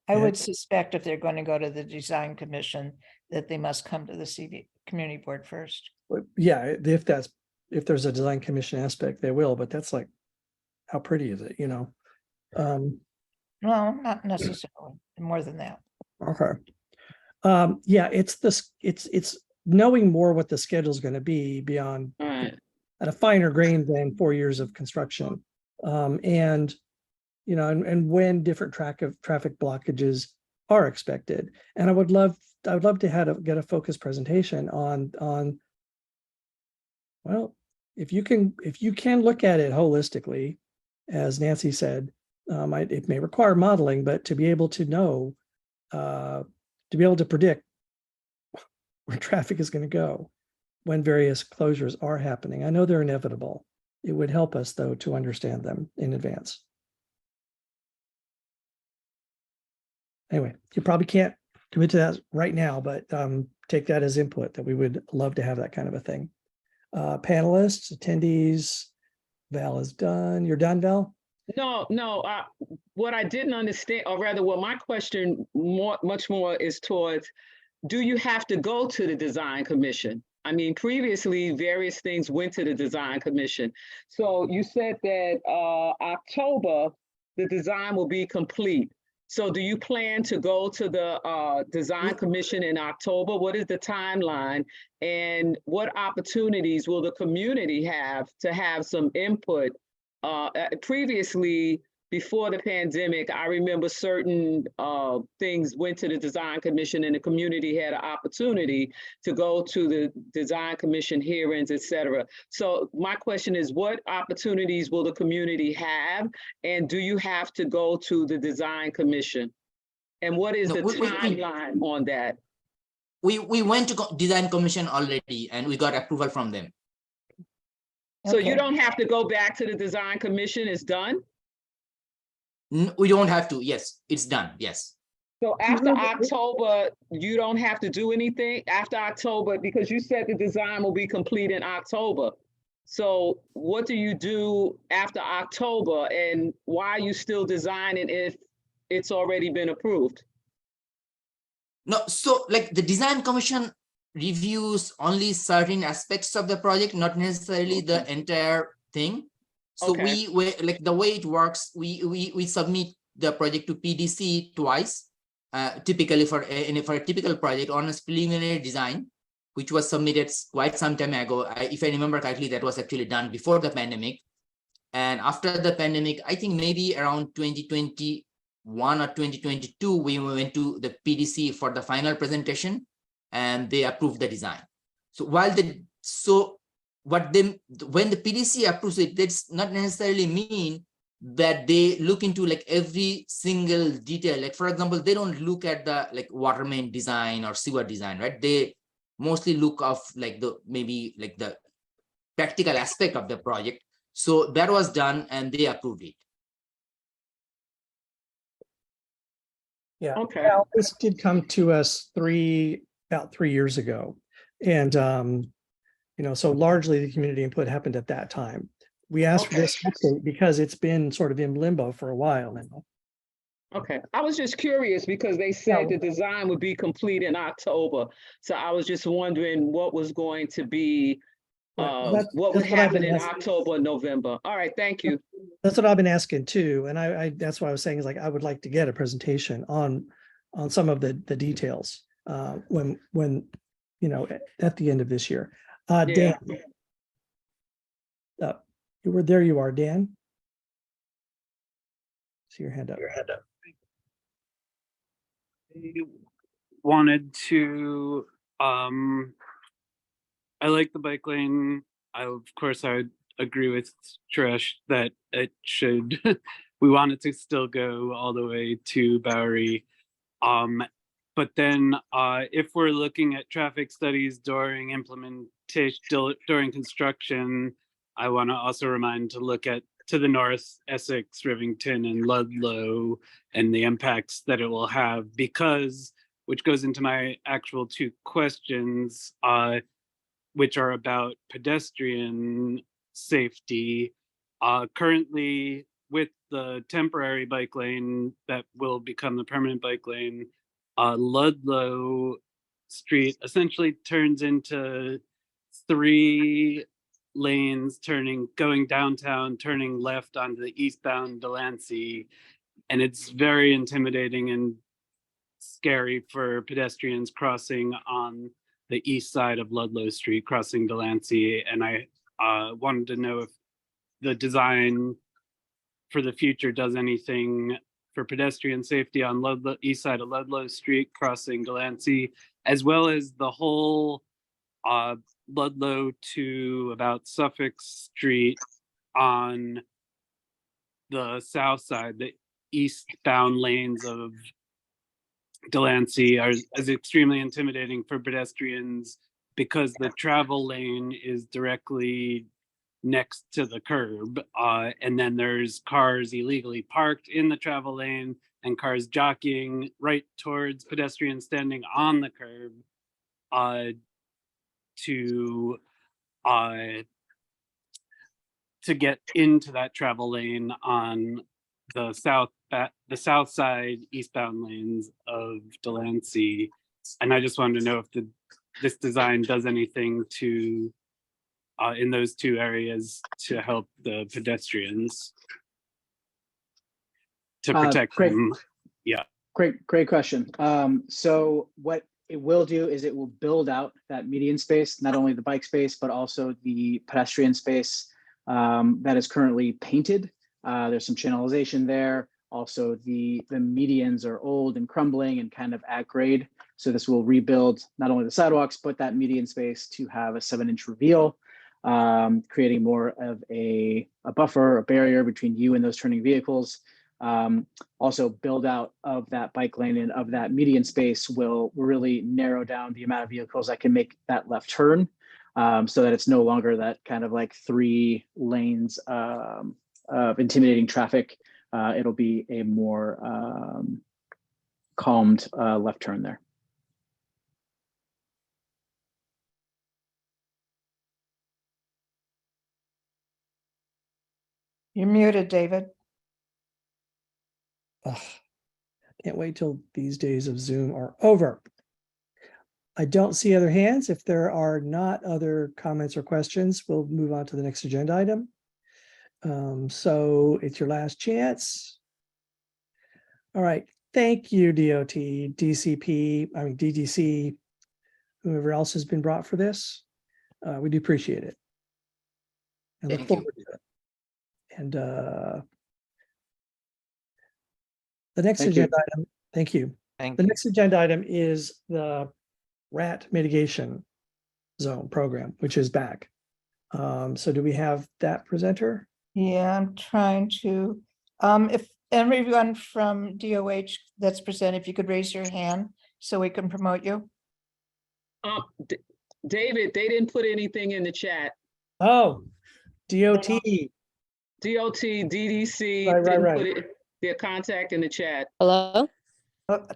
S3: I
S1: Yeah.
S3: would suspect if they're going to go to the design commission, that they must come to the community board first.
S1: But yeah, if there's a design commission aspect, they will, but that's like, how pretty is it, you know?
S3: No, not necessarily, more than that.
S1: Okay. Yeah, it's knowing more what the schedule is going to be beyond
S14: All right.
S1: at a finer grain than 4 years of construction. And you know, and when different traffic blockages are expected. And I would love to get a focused presentation on well, if you can look at it holistically, as Nancy said, it may require modeling, but to be able to know, to be able to predict where traffic is going to go when various closures are happening. I know they're inevitable. It would help us, though, to understand them in advance. Anyway, you probably can't commit to that right now, but take that as input that we would love to have that kind of a thing. Panelists, attendees, Val is done. You're done, Val?
S14: No, what I didn't understand, or rather what my question much more is towards, do you have to go to the design commission? I mean, previously, various things went to the design commission. So you said that October, the design will be complete. So do you plan to go to the design commission in October? What is the timeline? And what opportunities will the community have to have some input? Previously, before the pandemic, I remember certain things went to the design commission and the community had an opportunity to go to the design commission hearings, et cetera. So my question is, what opportunities will the community have? And do you have to go to the design commission? And what is
S6: No,
S14: the
S6: we-
S14: timeline on that?
S6: We went to design commission already and we got approval from them.
S14: So you
S3: Okay.
S14: don't have to go back to the design commission, it's done?
S6: We don't have to. Yes, it's done. Yes.
S14: So after October, you don't have to do anything after October because you said the design will be complete in October. So what do you do after October and why are you still designing if it's already been approved?
S6: No, so like the design commission reviews only certain aspects of the project, not necessarily the entire thing. So
S14: Okay.
S6: we like the way it works, we submit the project to PDC twice, typically for a typical project on a preliminary design, which was submitted quite some time ago. If I remember correctly, that was actually done before the pandemic. And after the pandemic, I think maybe around 2021 or 2022, we went to the PDC for the final presentation and they approved the design. So when the PDC approves it, that's not necessarily mean that they look into like every single detail. Like for example, they don't look at the like water main design or sewer design, right? They mostly look of like maybe like the practical aspect of the project. So that was done and they approved it.
S1: Yeah.
S14: Okay.
S1: Well, this did come to us about 3 years ago. And, so largely the community input happened at that time. We asked for this update because it's been sort of in limbo for a while now.
S14: Okay, I was just curious because they said the design would be complete in October. So I was just wondering what was going to be, what would
S1: that's what I've
S14: happen
S1: been
S14: in
S1: asking.
S14: October and November. All right, thank you.
S1: That's what I've been asking too. And I that's what I was saying is like, I would like to get a presentation on some of the details when at the end of this year. Dan, there you are, Dan. See your hand up.
S15: Wanted to I like the bike lane. I would agree with Trish that it should we want it to still go all the way to Bowery. But then if we're looking at traffic studies during implementation, during construction, I want to also remind to look at to the north, Essex, Rivington, and Ludlow, and the impacts that it will have, which goes into my actual two questions, which are about pedestrian safety. Currently, with the temporary bike lane that will become the permanent bike lane, Ludlow Street essentially turns into 3 lanes going downtown, turning left onto the eastbound Delancey. And it's very intimidating and scary for pedestrians crossing on the east side of Ludlow Street, crossing Delancey. And I wanted to know if the design for the future does anything for pedestrian safety on Ludlow, east side of Ludlow Street, crossing Delancey, as well as the whole Ludlow to about Suffolk Street on the south side. The eastbound lanes of Delancey is extremely intimidating for pedestrians because the travel lane is directly next to the curb, and then there's cars illegally parked in the travel lane and cars jockeying right towards pedestrians standing on the curb to get into that travel lane on the south side eastbound lanes of Delancey. And I just wanted to know if this design does anything to in those 2 areas to help the pedestrians to protect them. Yeah.
S7: Great question. So what it will do is it will build out that median space, not only the bike space, but also the pedestrian space that is currently painted. There's some channelization there. Also, the medians are old and crumbling and kind of at grade. So this will rebuild not only the sidewalks, but that median space to have a 7-inch reveal, creating more of a buffer, a barrier between you and those turning vehicles. Also, build out of that bike lane and of that median space will really narrow down the amount of vehicles that can make that left turn, so that it's no longer that kind of like 3 lanes of intimidating traffic. It'll be a more calmed left turn there.
S3: You're muted, David.
S1: Ugh, can't wait till these days of Zoom are over. I don't see other hands. If there are not other comments or questions, we'll move on to the next agenda item. So it's your last chance. All right. Thank you, DOT, DDC, whoever else has been brought for this. We do appreciate it. And look
S6: Thank you.
S1: forward to it. And the next
S7: Thank you.
S1: agenda item, thank you.
S9: Thank
S1: The
S9: you.
S1: next agenda item is the rat mitigation zone program, which is back. So do we have that presenter?
S3: Yeah, I'm trying to, if everyone from DOH that's presented, if you could raise your hand so we can promote you.
S14: David, they didn't put anything in the chat.
S1: Oh, DOT.
S14: DOT, DDC
S1: Right,
S14: didn't
S1: right.
S14: put their contact in the chat.
S16: Hello?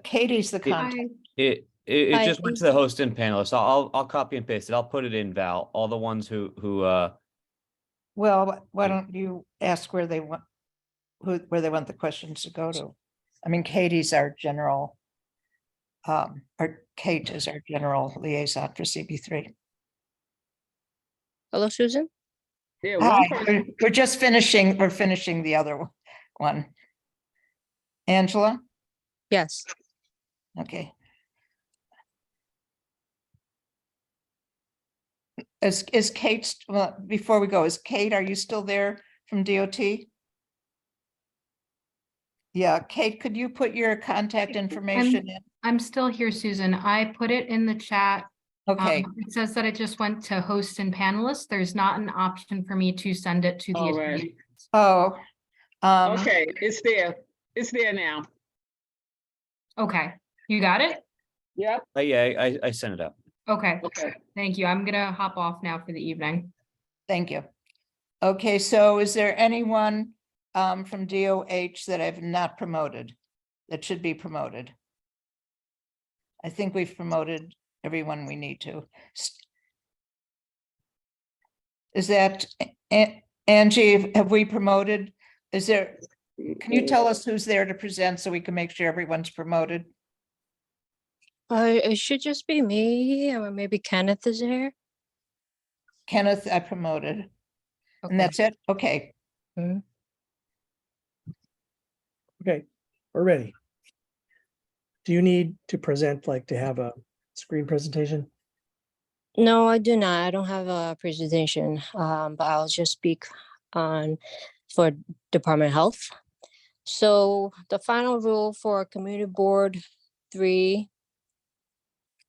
S3: Katie's the contact.
S2: It
S16: Hi,
S2: just went to the host and panelists. I'll copy and paste it. I'll put it in, Val. All the ones who
S3: Well, why don't you ask where they want, where they want the questions to go to? I mean, Katie's our general, Kate is our general liaison for CB3.
S16: Hello, Susan?
S14: Yeah,
S3: Hi,
S14: one person.
S3: we're finishing the other one. Angela?
S16: Yes.
S3: Okay. Is Kate, well, before we go, is Kate, are you still there from DOT? Yeah, Kate, could you put your contact information in?
S5: I'm still here, Susan. I put it in the chat.
S3: Okay,
S5: It says that it just went to host and panelists. There's not an option for me to send it to the.
S14: All right.
S5: attendees.
S3: oh.
S14: Okay, it's there. It's there now.
S5: Okay, you got it?
S14: Yep.
S2: yeah, I sent it out.
S5: Okay,
S14: Okay.
S5: thank you. I'm gonna hop off now for the evening.
S3: Thank you. Okay, so is there anyone from DOH that I've not promoted, that should be promoted? I think we've promoted everyone we need to. Is that, Angie, have we promoted? Is there, can you tell us who's there to present so we can make sure everyone's promoted?
S16: It should just be me, or maybe Kenneth is there.
S3: Kenneth, I promoted.
S16: Okay.
S3: And that's it? Okay.
S1: Okay, we're ready. Do you need to present, like to have a screen presentation?
S16: No, I do not. I don't have a presentation, but I'll just speak on for Department of Health. So the final rule for Community Board 3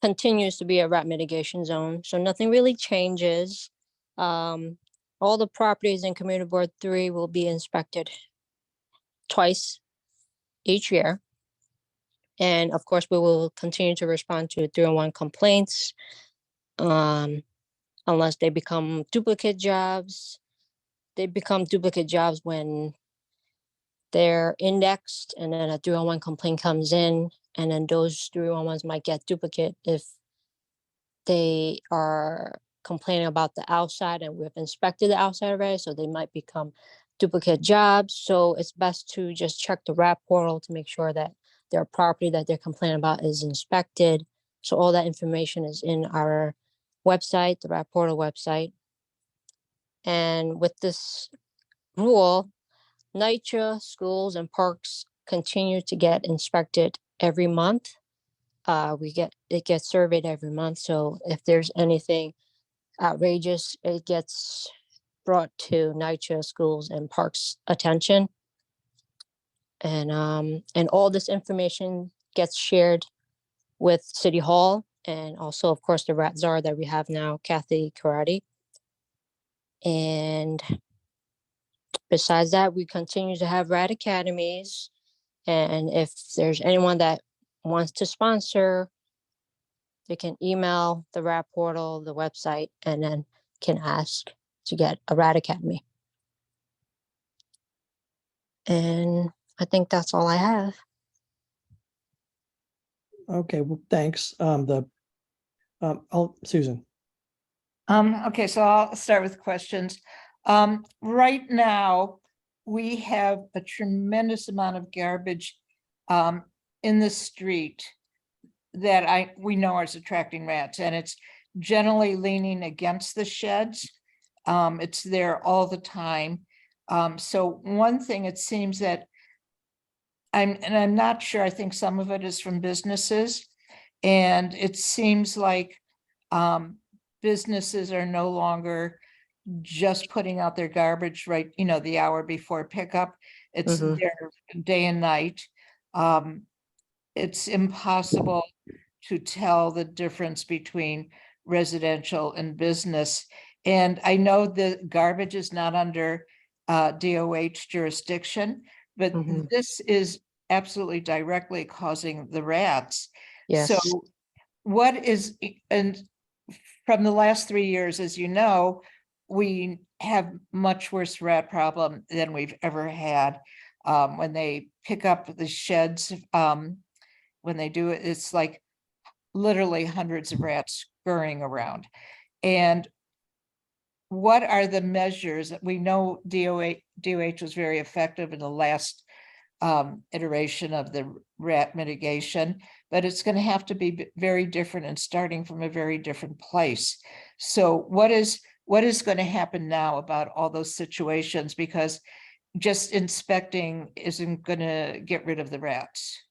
S16: continues to be a rat mitigation zone, so nothing really changes. All the properties in Community Board 3 will be inspected twice each year. And of course, we will continue to respond to 301 complaints unless they become duplicate jobs. They become duplicate jobs when they're indexed and then a 301 complaint comes in, and then those 301s might get duplicate if they are complaining about the outside and we've inspected the outside already, so they might become duplicate jobs. So it's best to just check the rat portal to make sure that their property that they're complaining about is inspected. So all that information is in our website, the rat portal website. And with this rule, NYCHA, schools and parks continue to get inspected every month. It gets surveyed every month. So if there's anything outrageous, it gets brought to NYCHA, schools and parks attention. And all this information gets shared with City Hall and also, of course, the rat czar that we have now, Kathy Karate. And besides that, we continue to have rat academies. And if there's anyone that wants to sponsor, they can email the rat portal, the website, and then can ask to get a rat academy. And I think that's all I have.
S1: Okay, well, thanks. Susan.
S3: Okay, so I'll start with questions. Right now, we have a tremendous amount of garbage in the street that we know is attracting rats, and it's generally leaning against the sheds. It's there all the time. So one thing, it seems that I'm not sure, I think some of it is from businesses. And it seems like businesses are no longer just putting out their garbage right, the hour before pickup. It's
S16: Mhm.
S3: their day and night. It's impossible to tell the difference between residential and business. And I know the garbage is not under DOH jurisdiction, but
S16: Mhm.
S3: this is absolutely directly causing the rats.
S16: Yes.
S3: So what is, and from the last 3 years, as you know, we have much worse rat problem than we've ever had. When they pick up the sheds, when they do it, it's like literally hundreds of rats scurrying around. And what are the measures that we know DOH was very effective in the last iteration of the rat mitigation, but it's going to have to be very different and starting from a very different place. So what is going to happen now about all those situations? Because just inspecting isn't going to get rid of the rats.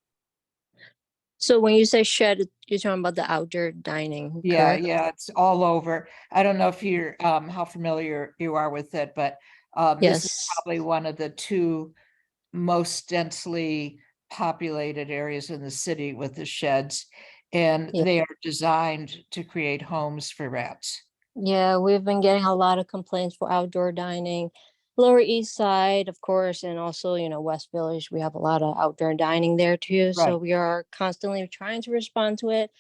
S16: So when you say shed, you're talking about the outdoor dining,
S3: Yeah,
S16: correct?
S3: yeah, it's all over. I don't know if you're how familiar you are with it, but this is
S16: Yes.
S3: probably one of the two most densely populated areas in the city with the sheds, and
S16: Yeah.
S3: they are designed to create homes for rats.
S16: Yeah, we've been getting a lot of complaints for outdoor dining. Lower East Side, of course, and also, West Village, we have a lot of outdoor dining there too. So
S3: Right.
S16: we are constantly trying to respond to it.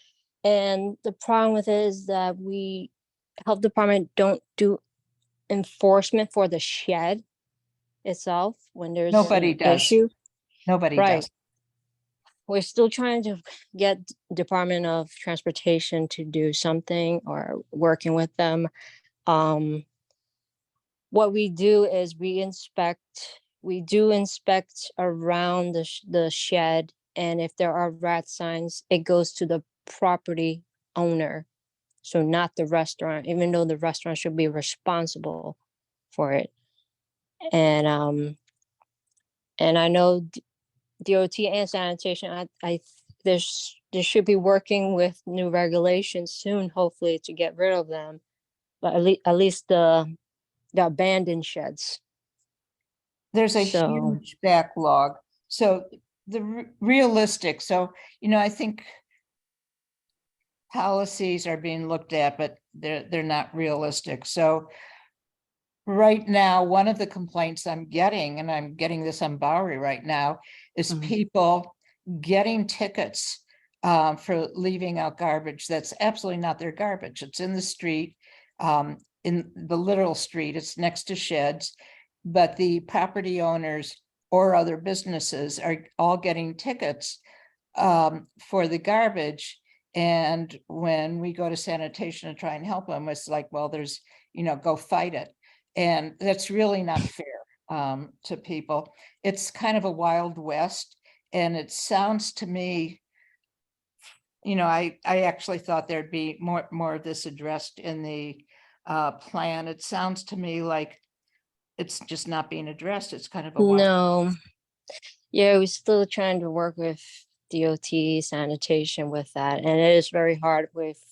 S16: And the problem with it is that we, health department, don't do enforcement for the shed itself when there's
S3: Nobody
S16: an
S3: does.
S16: issue.
S3: Nobody
S16: Right.
S3: does.
S16: We're still trying to get Department of Transportation to do something or working with them. What we do is we do inspect around the shed, and if there are rat signs, it goes to the property owner. So not the restaurant, even though the restaurant should be responsible for it. And I know DOT and sanitation, there should be working with new regulations soon, hopefully, to get rid of them. But at least the abandoned sheds.
S3: There's a
S16: So
S3: huge backlog. So the realistic, so, I think policies are being looked at, but they're not realistic. So right now, one of the complaints I'm getting, and I'm getting this on Bowery right now, is people getting tickets for leaving out garbage that's absolutely not their garbage. It's in the street, in the literal street. It's next to sheds, but the property owners or other businesses are all getting tickets for the garbage. And when we go to sanitation to try and help them, it's like, well, there's, go fight it. And that's really not fair to people. It's kind of a Wild West. And it sounds to me, I actually thought there'd be more of this addressed in the plan. It sounds to me like it's just not being addressed. It's kind of a wild.
S16: no, yeah, we're still trying to work with DOT sanitation with that, and it is very hard with.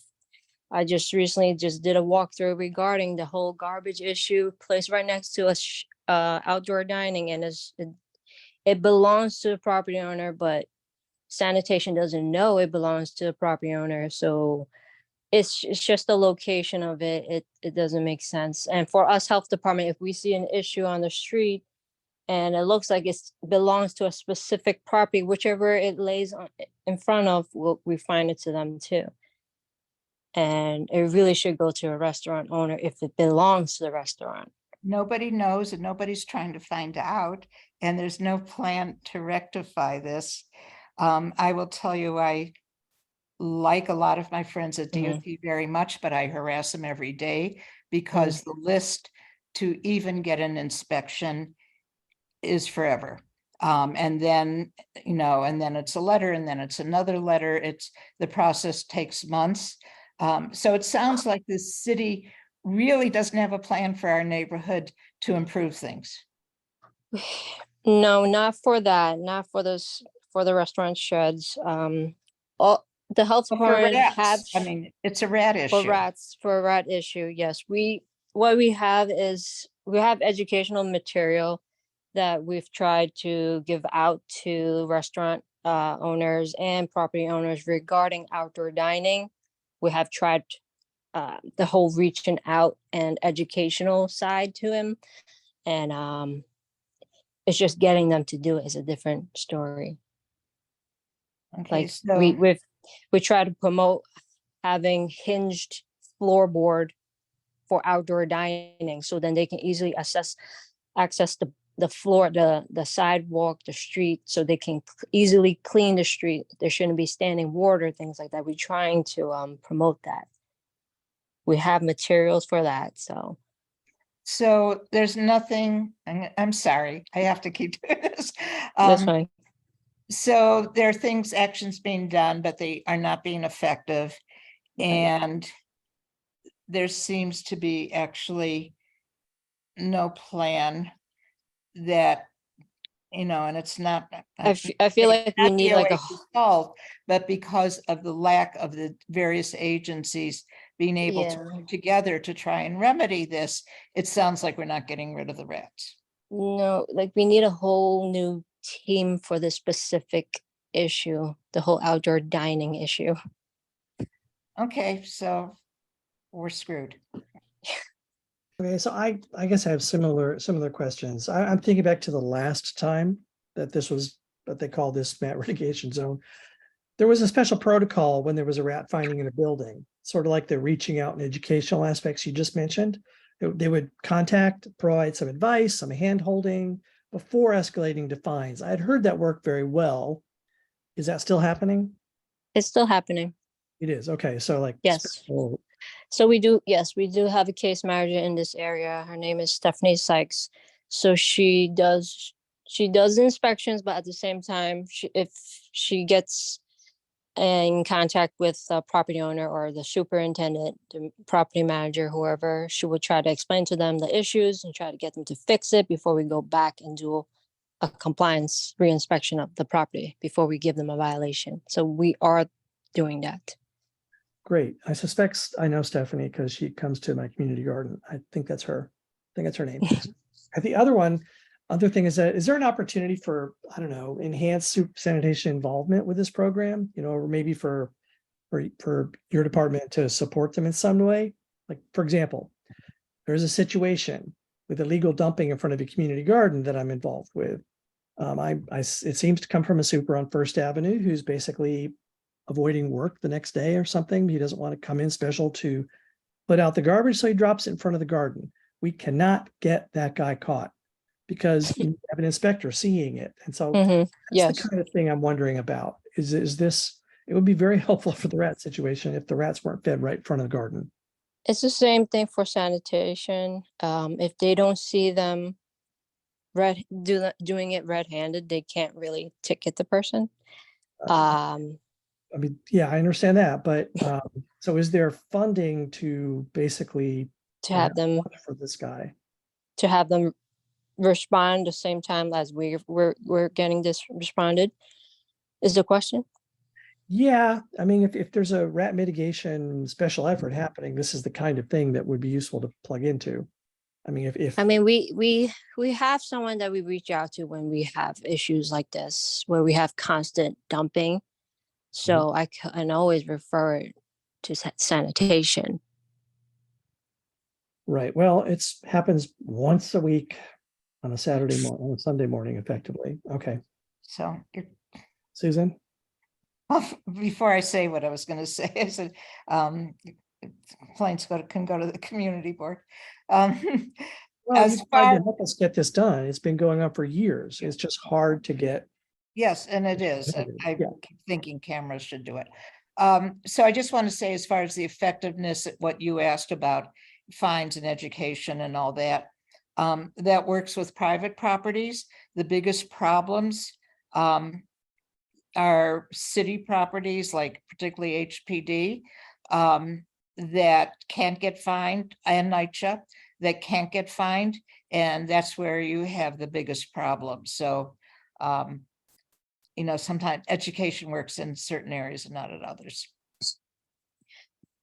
S16: I just recently did a walkthrough regarding the whole garbage issue placed right next to outdoor dining, and it belongs to the property owner, but sanitation doesn't know it belongs to the property owner. So it's just the location of it. It doesn't make sense. And for us health department, if we see an issue on the street and it looks like it belongs to a specific property, whichever it lays in front of, we find it to them too. And it really should go to a restaurant owner if it belongs to the restaurant.
S3: Nobody knows and nobody's trying to find out, and there's no plan to rectify this. I will tell you, I like a lot of my friends at
S16: Mhm.
S3: DOT very much, but I harass them every day because the list to even get an inspection is forever. And then, and then it's a letter, and then it's another letter. The process takes months. So it sounds like the city really doesn't have a plan for our neighborhood to improve things.
S16: No, not for that, not for for the restaurant sheds. All the health
S3: But for
S16: department have
S3: rats, I mean, it's a rat issue.
S16: for a rat issue. Yes, what we have is we have educational material that we've tried to give out to restaurant owners and property owners regarding outdoor dining. We have tried the whole reaching out and educational side to him, and it's just getting them to do it is a different story.
S3: Okay,
S16: Like
S3: so
S16: we try to promote having hinged floorboard for outdoor dining, so then they can easily access the floor, the sidewalk, the street, so they can easily clean the street. There shouldn't be standing water, things like that. We're trying to promote that. We have materials for that, so.
S3: So there's nothing, I'm sorry, I have to keep doing this.
S16: That's fine.
S3: So there are actions being done, but they are not being effective. And there seems to be actually no plan that, and it's not.
S16: I feel like we
S3: not
S16: need like a
S3: DOH's fault, but because of the lack of the various agencies being able to work together to try and remedy this, it sounds like we're not getting rid of the rats.
S16: No, like we need a whole new team for this specific issue, the whole outdoor dining issue.
S3: Okay, so we're screwed.
S1: Okay, so I guess I have similar questions. I'm thinking back to the last time that they called this mat mitigation zone. There was a special protocol when there was a rat finding in a building, sort of like the reaching out and educational aspects you just mentioned. They would contact, provide some advice, some hand holding before escalating to fines. I had heard that worked very well. Is that still happening?
S16: It's still happening.
S1: It is. Okay. So like,
S16: Yes. So we do have a case manager in this area. Her name is Stephanie Sykes. So she does inspections, but at the same time, if she gets in contact with the property owner or the superintendent, the property manager, whoever, she would try to explain to them the issues and try to get them to fix it before we go back and do a compliance reinspection of the property before we give them a violation. So we are doing that.
S1: Great. I suspect I know Stephanie because she comes to my community garden. I think that's her. I think that's her name. And the other thing is that, is there an opportunity for, I don't know, enhanced sanitation involvement with this program, or maybe for your department to support them in some way? Like, for example, there's a situation with illegal dumping in front of a community garden that I'm involved with. It seems to come from a super on First Avenue who's basically avoiding work the next day or something. He doesn't want to come in special to put out the garbage, so he drops it in front of the garden. We cannot get that guy caught because you have an inspector seeing it. And so that's the kind of thing I'm wondering about. Is this, it would be very helpful for the rat situation if the rats weren't fed right in front of the garden.
S16: It's the same thing for sanitation. If they don't see them doing it red-handed, they can't really ticket the person.
S1: I mean, yeah, I understand that, but so is there funding to basically
S16: to have them
S1: for this guy?
S16: To have them respond the same time as we're getting this responded is the question? Yeah, I mean, if there's a rat mitigation special effort happening, this is the kind of thing that would be useful to plug into. I mean, I mean, we have someone that we reach out to when we have issues like this, where we have constant dumping. So I can always refer it to sanitation. Right. Well, it's happens once a week on a Saturday morning, on a Sunday morning, effectively. Okay.
S3: So
S1: Susan?
S3: before I say what I was going to say, I said, complaints can go to the community board.
S1: Well,
S3: As
S1: you tried
S3: far,
S1: to help us get this done. It's been going on for years. It's just hard to get.
S3: yes, and it is. I
S1: Yeah.
S3: keep thinking cameras should do it. So I just want to say, as far as the effectiveness, what you asked about fines and education and all that, that works with private properties. The biggest problems are city properties, like particularly HPD, that can't get fined, and NYCHA that can't get fined, and that's where you have the biggest problem. So, you know, sometimes education works in certain areas and not in others.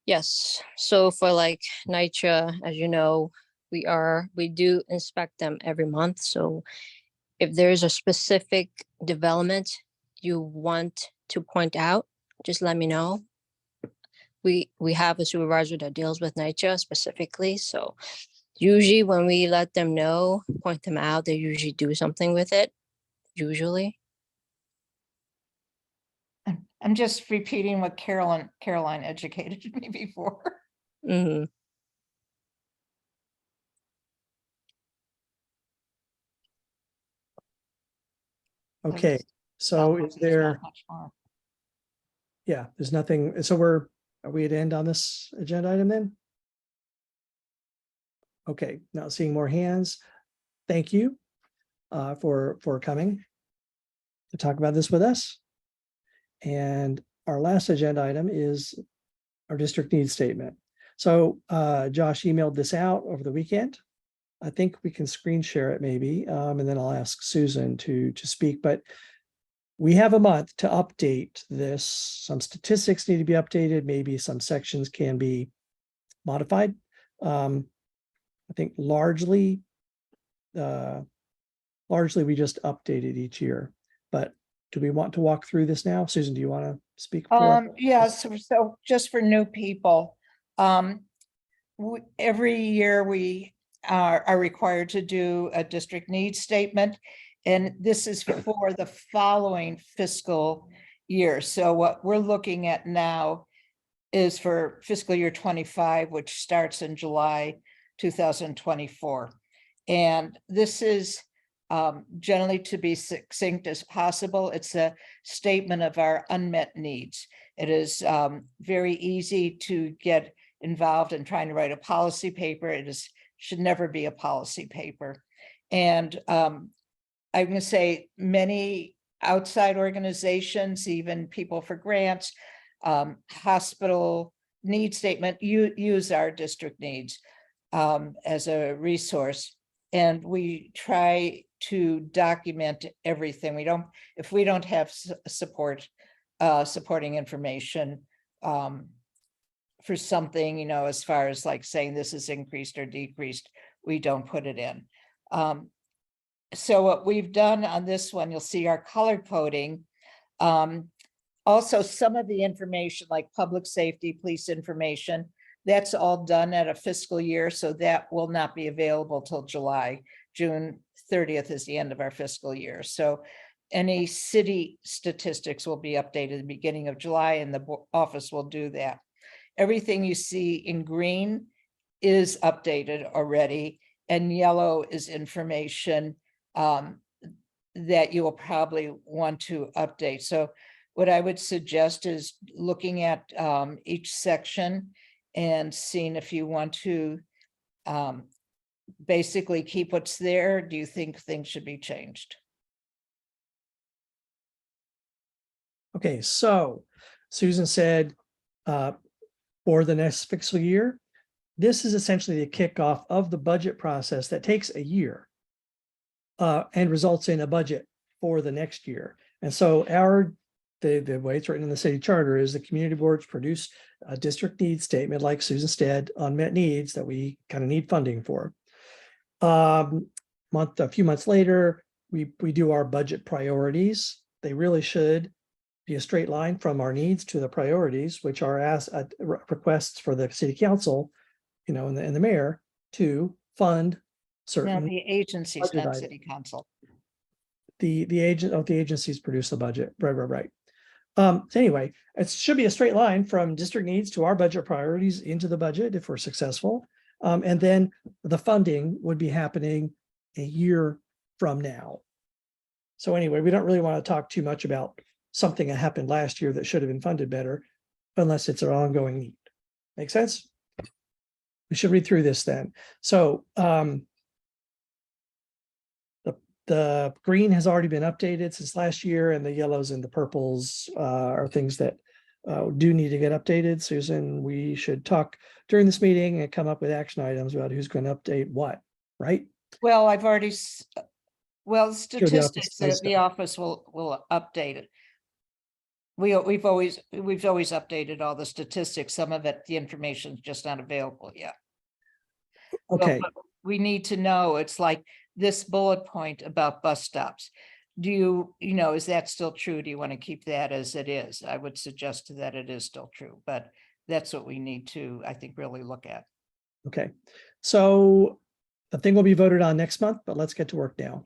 S16: Yes, so for like NYCHA, as you know, we do inspect them every month, so if there's a specific development you want to point out, just let me know. We have a supervisor that deals with NYCHA specifically, so usually when we let them know, point them out, they usually do something with it, usually.
S3: I'm just repeating what Caroline educated me before.
S16: Mhm.
S1: Okay, so is there,
S3: Much more.
S1: yeah, there's nothing, so are we at end on this agenda item then? Okay, now seeing more hands. Thank you for coming to talk about this with us. And our last agenda item is our district needs statement. So Josh emailed this out over the weekend. I think we can screen share it maybe, and then I'll ask Susan to speak, but we have a month to update this. Some statistics need to be updated. Maybe some sections can be modified. I think largely we just update it each year, but do we want to walk through this now? Susan, do you want to speak?
S3: Yes, so just for new people, every year we are required to do a district needs statement, and this is for the following fiscal year. So what we're looking at now is for fiscal year 25, which starts in July 2024. And this is generally, to be succinct as possible, it's a statement of our unmet needs. It is very easy to get involved in trying to write a policy paper. Should never be a policy paper. And I'm going to say many outside organizations, even people for grants, hospital need statement, use our district needs as a resource. And we try to document everything. If we don't have supporting information for something, you know, as far as like saying this is increased or decreased, we don't put it in. So what we've done on this one, you'll see our color coding. Also, some of the information like public safety, police information, that's all done at a fiscal year, so that will not be available till July. June 30th is the end of our fiscal year. So any city statistics will be updated at the beginning of July, and the office will do that. Everything you see in green is updated already, and yellow is information that you will probably want to update. So what I would suggest is looking at each section and seeing if you want to basically keep what's there. Do you think things should be changed?
S1: Okay, so Susan said for the next fiscal year, this is essentially the kickoff of the budget process that takes a year and results in a budget for the next year. And so the way it's written in the city charter is the community boards produce a district needs statement, like Susan said, unmet needs that we kind of need funding for. A few months later, we do our budget priorities. They really should be a straight line from our needs to the priorities, which are requests for the city council, you know, and the mayor to fund certain.
S3: Now the agencies, not
S1: budget
S3: city council.
S1: The agencies produce the budget. Right. So anyway, it should be a straight line from district needs to our budget priorities into the budget if we're successful. And then the funding would be happening a year from now. So anyway, we don't really want to talk too much about something that happened last year that should have been funded better. unless it's an ongoing need. Make sense? We should read through this then. So the green has already been updated since last year, and the yellows and the purples are things that do need to get updated. Susan, we should talk during this meeting and come up with action items about who's going to update what, right?
S3: Well, I've already, well,
S1: the office
S3: statistics
S1: does
S3: that the office will update it. We've always updated all the statistics. Some of it, the information is just not available yet. Well,
S1: Okay.
S3: but we need to know, it's like this bullet point about bus stops. Do you know, is that still true? Do you want to keep that as it is? I would suggest that it is still true, but that's what we need to, I think, really look at.
S1: Okay. So the thing will be voted on next month, but let's get to work now.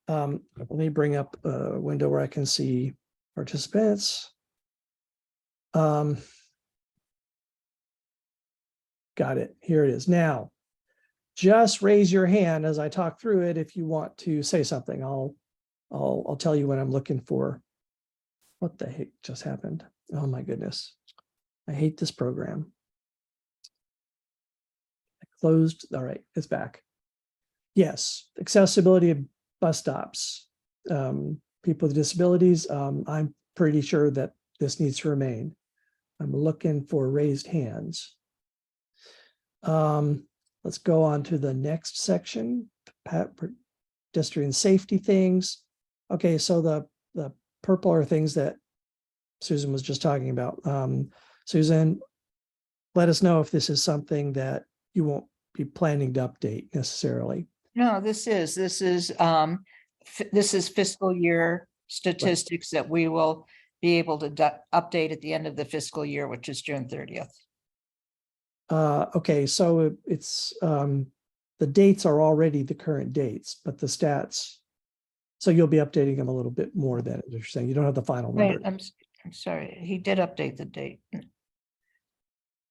S1: Let me bring up a window where I can see participants. Got it. Here it is. Now, just raise your hand as I talk through it if you want to say something. I'll tell you when I'm looking for. What the heck just happened? Oh my goodness. I hate this program. I closed. All right, it's back. Yes, accessibility of bus stops. People with disabilities. I'm pretty sure that this needs to remain. I'm looking for raised hands. Let's go on to the next section, pedestrian safety things. Okay, so the purple are things that Susan was just talking about. Susan, let us know if this is something that you won't be planning to update necessarily.
S3: No, this is fiscal year statistics that we will be able to update at the end of the fiscal year, which is June 30th.
S1: Okay, so it's the dates are already the current dates, but the stats. So you'll be updating them a little bit more than you're saying. You don't have the final
S3: Wait,
S1: number.
S3: I'm sorry, he did update the date.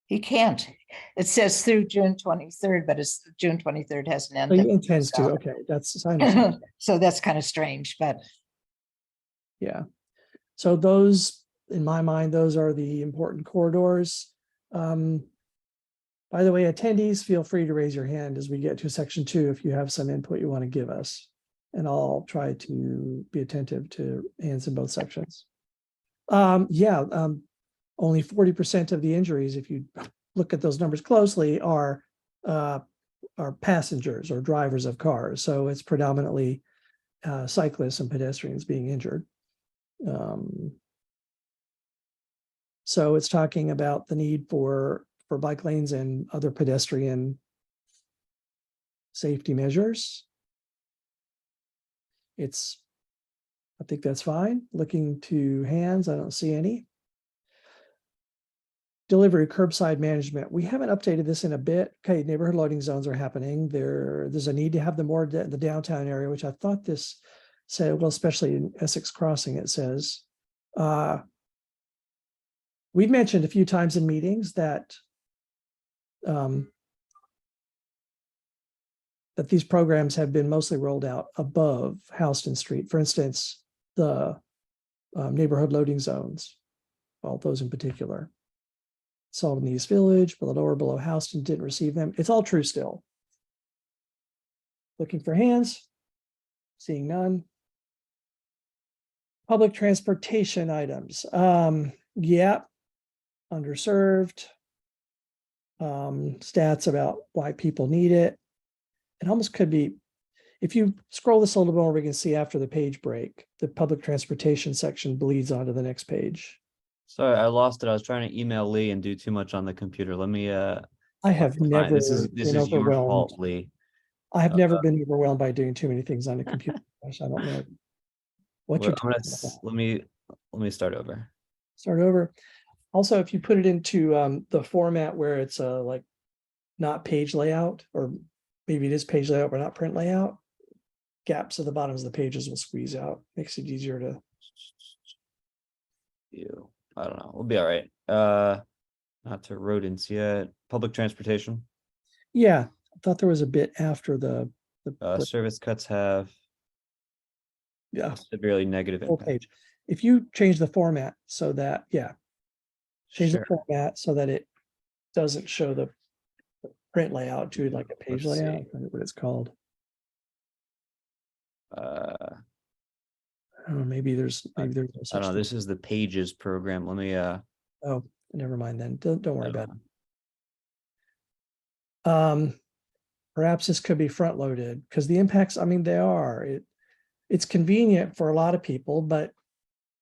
S3: He can't. It says through June 23rd, but it's June 23rd hasn't
S1: So he
S3: ended.
S1: intends to.
S3: so-
S1: Okay, that's I understand.
S3: So that's kind of strange, but
S1: Yeah. So those, in my mind, those are the important corridors. By the way, attendees, feel free to raise your hand as we get to section 2 if you have some input you want to give us. And I'll try to be attentive to hands in both sections. Only 40% of the injuries, if you look at those numbers closely, are passengers or drivers of cars. So it's predominantly cyclists and pedestrians being injured. So it's talking about the need for bike lanes and other pedestrian safety measures. I think that's fine. Looking to hands, I don't see any. Delivery curbside management. We haven't updated this in a bit. Okay, neighborhood loading zones are happening. There's a need to have them more in the downtown area, which I thought this said, well, especially in Essex Crossing, it says. We've mentioned a few times in meetings that that these programs have been mostly rolled out above Houston Street. For instance, the neighborhood loading zones, well, those in particular. Sullivan East Village, below Houston didn't receive them. It's all true still. Looking for hands, seeing none. Public transportation items. Yeah, underserved. Stats about why people need it. It almost could be, if you scroll this a little more, we can see after the page break, the public transportation section bleeds onto the next page.
S2: Sorry, I lost it. I was trying to email Lee and do too much on the computer. Let me
S1: I have
S2: fine.
S1: never
S2: This is
S1: been
S2: your
S1: overwhelmed.
S2: fault, Lee.
S1: I have never been overwhelmed by doing too many things on the computer. Gosh, I don't know what you're
S2: I'm
S1: talking
S2: gonna
S1: about.
S2: let me start over.
S1: Start over. Also, if you put it into the format where it's like not page layout, or maybe it is page layout but not print layout, gaps at the bottoms of the pages will squeeze out. Makes it easier to.
S2: I don't know. We'll be all right. Not to rodents yet. Public transportation.
S1: Yeah, I thought there was a bit after the
S2: Service cuts have
S1: yeah
S2: severely negative
S1: full
S2: impact.
S1: page. If you change the format so that, yeah, Change the
S2: Sure.
S1: format so that it doesn't show the print layout to like a page
S2: Let's see.
S1: layout, I forget what it's called.
S2: Uh,
S1: I don't know, maybe there's no
S2: I
S1: such
S2: don't know.
S1: thing.
S2: This is the Pages program. Let me,
S1: Oh, never mind then. Don't worry about
S2: uh,
S1: it. Perhaps this could be front loaded because the impacts, I mean, they are. It's convenient for a lot of people, but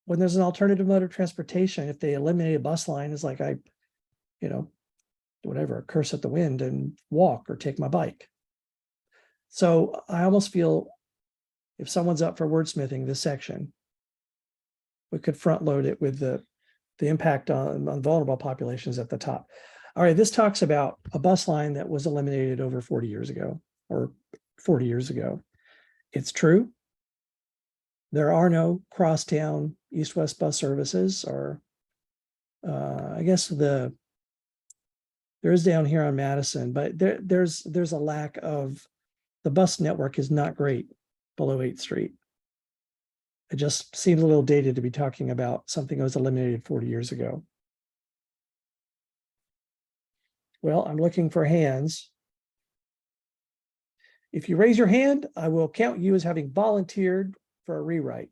S1: when there's an alternative mode of transportation, if they eliminate a bus line, it's like whatever, curse at the wind and walk or take my bike. So I almost feel if someone's up for wordsmithing this section, we could front load it with the impact on vulnerable populations at the top. All right, this talks about a bus line that was eliminated over 40 years ago or 40 years ago. It's true. There are no crosstown east-west bus services, or I guess there is down here on Madison, but there's a lack of, the bus network is not great below 8th Street. It just seems a little dated to be talking about something that was eliminated 40 years ago. Well, I'm looking for hands. If you raise your hand, I will count you as having volunteered for a rewrite.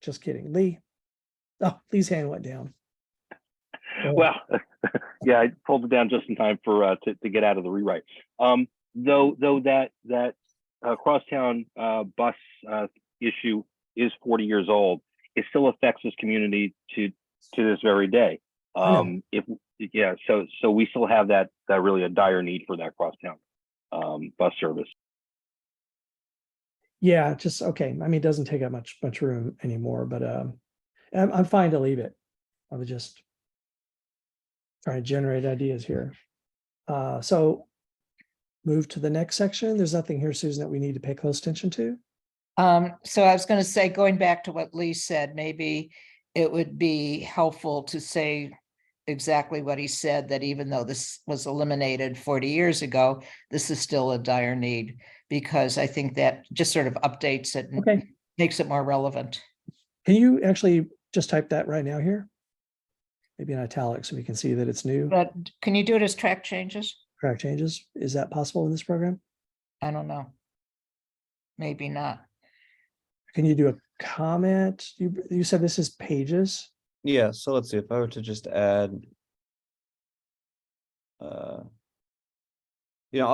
S1: Just kidding. Lee. Oh, Lee's hand went down.
S17: Well, yeah, I pulled it down just in time for to get out of the rewrite. Though that crosstown bus issue is 40 years old, it still affects this community to this very day. So we still have that really a dire need for that crosstown bus service.
S1: Yeah, just okay. I mean, it doesn't take up much room anymore, but I'm fine to leave it. I was just trying to generate ideas here. So move to the next section. There's nothing here, Susan, that we need to pay close attention to.
S3: So I was going to say, going back to what Lee said, maybe it would be helpful to say exactly what he said, that even though this was eliminated 40 years ago, this is still a dire need, because I think that just sort of updates it and
S1: Okay.
S3: makes it more relevant.
S1: Can you actually just type that right now here? Maybe in italics so we can see that it's new.
S3: But can you do it as track changes?
S1: Track changes. Is that possible in this program?
S3: I don't know. Maybe not.
S1: Can you do a comment? You said this is pages.
S2: yeah, so let's see if I were to just add. I'll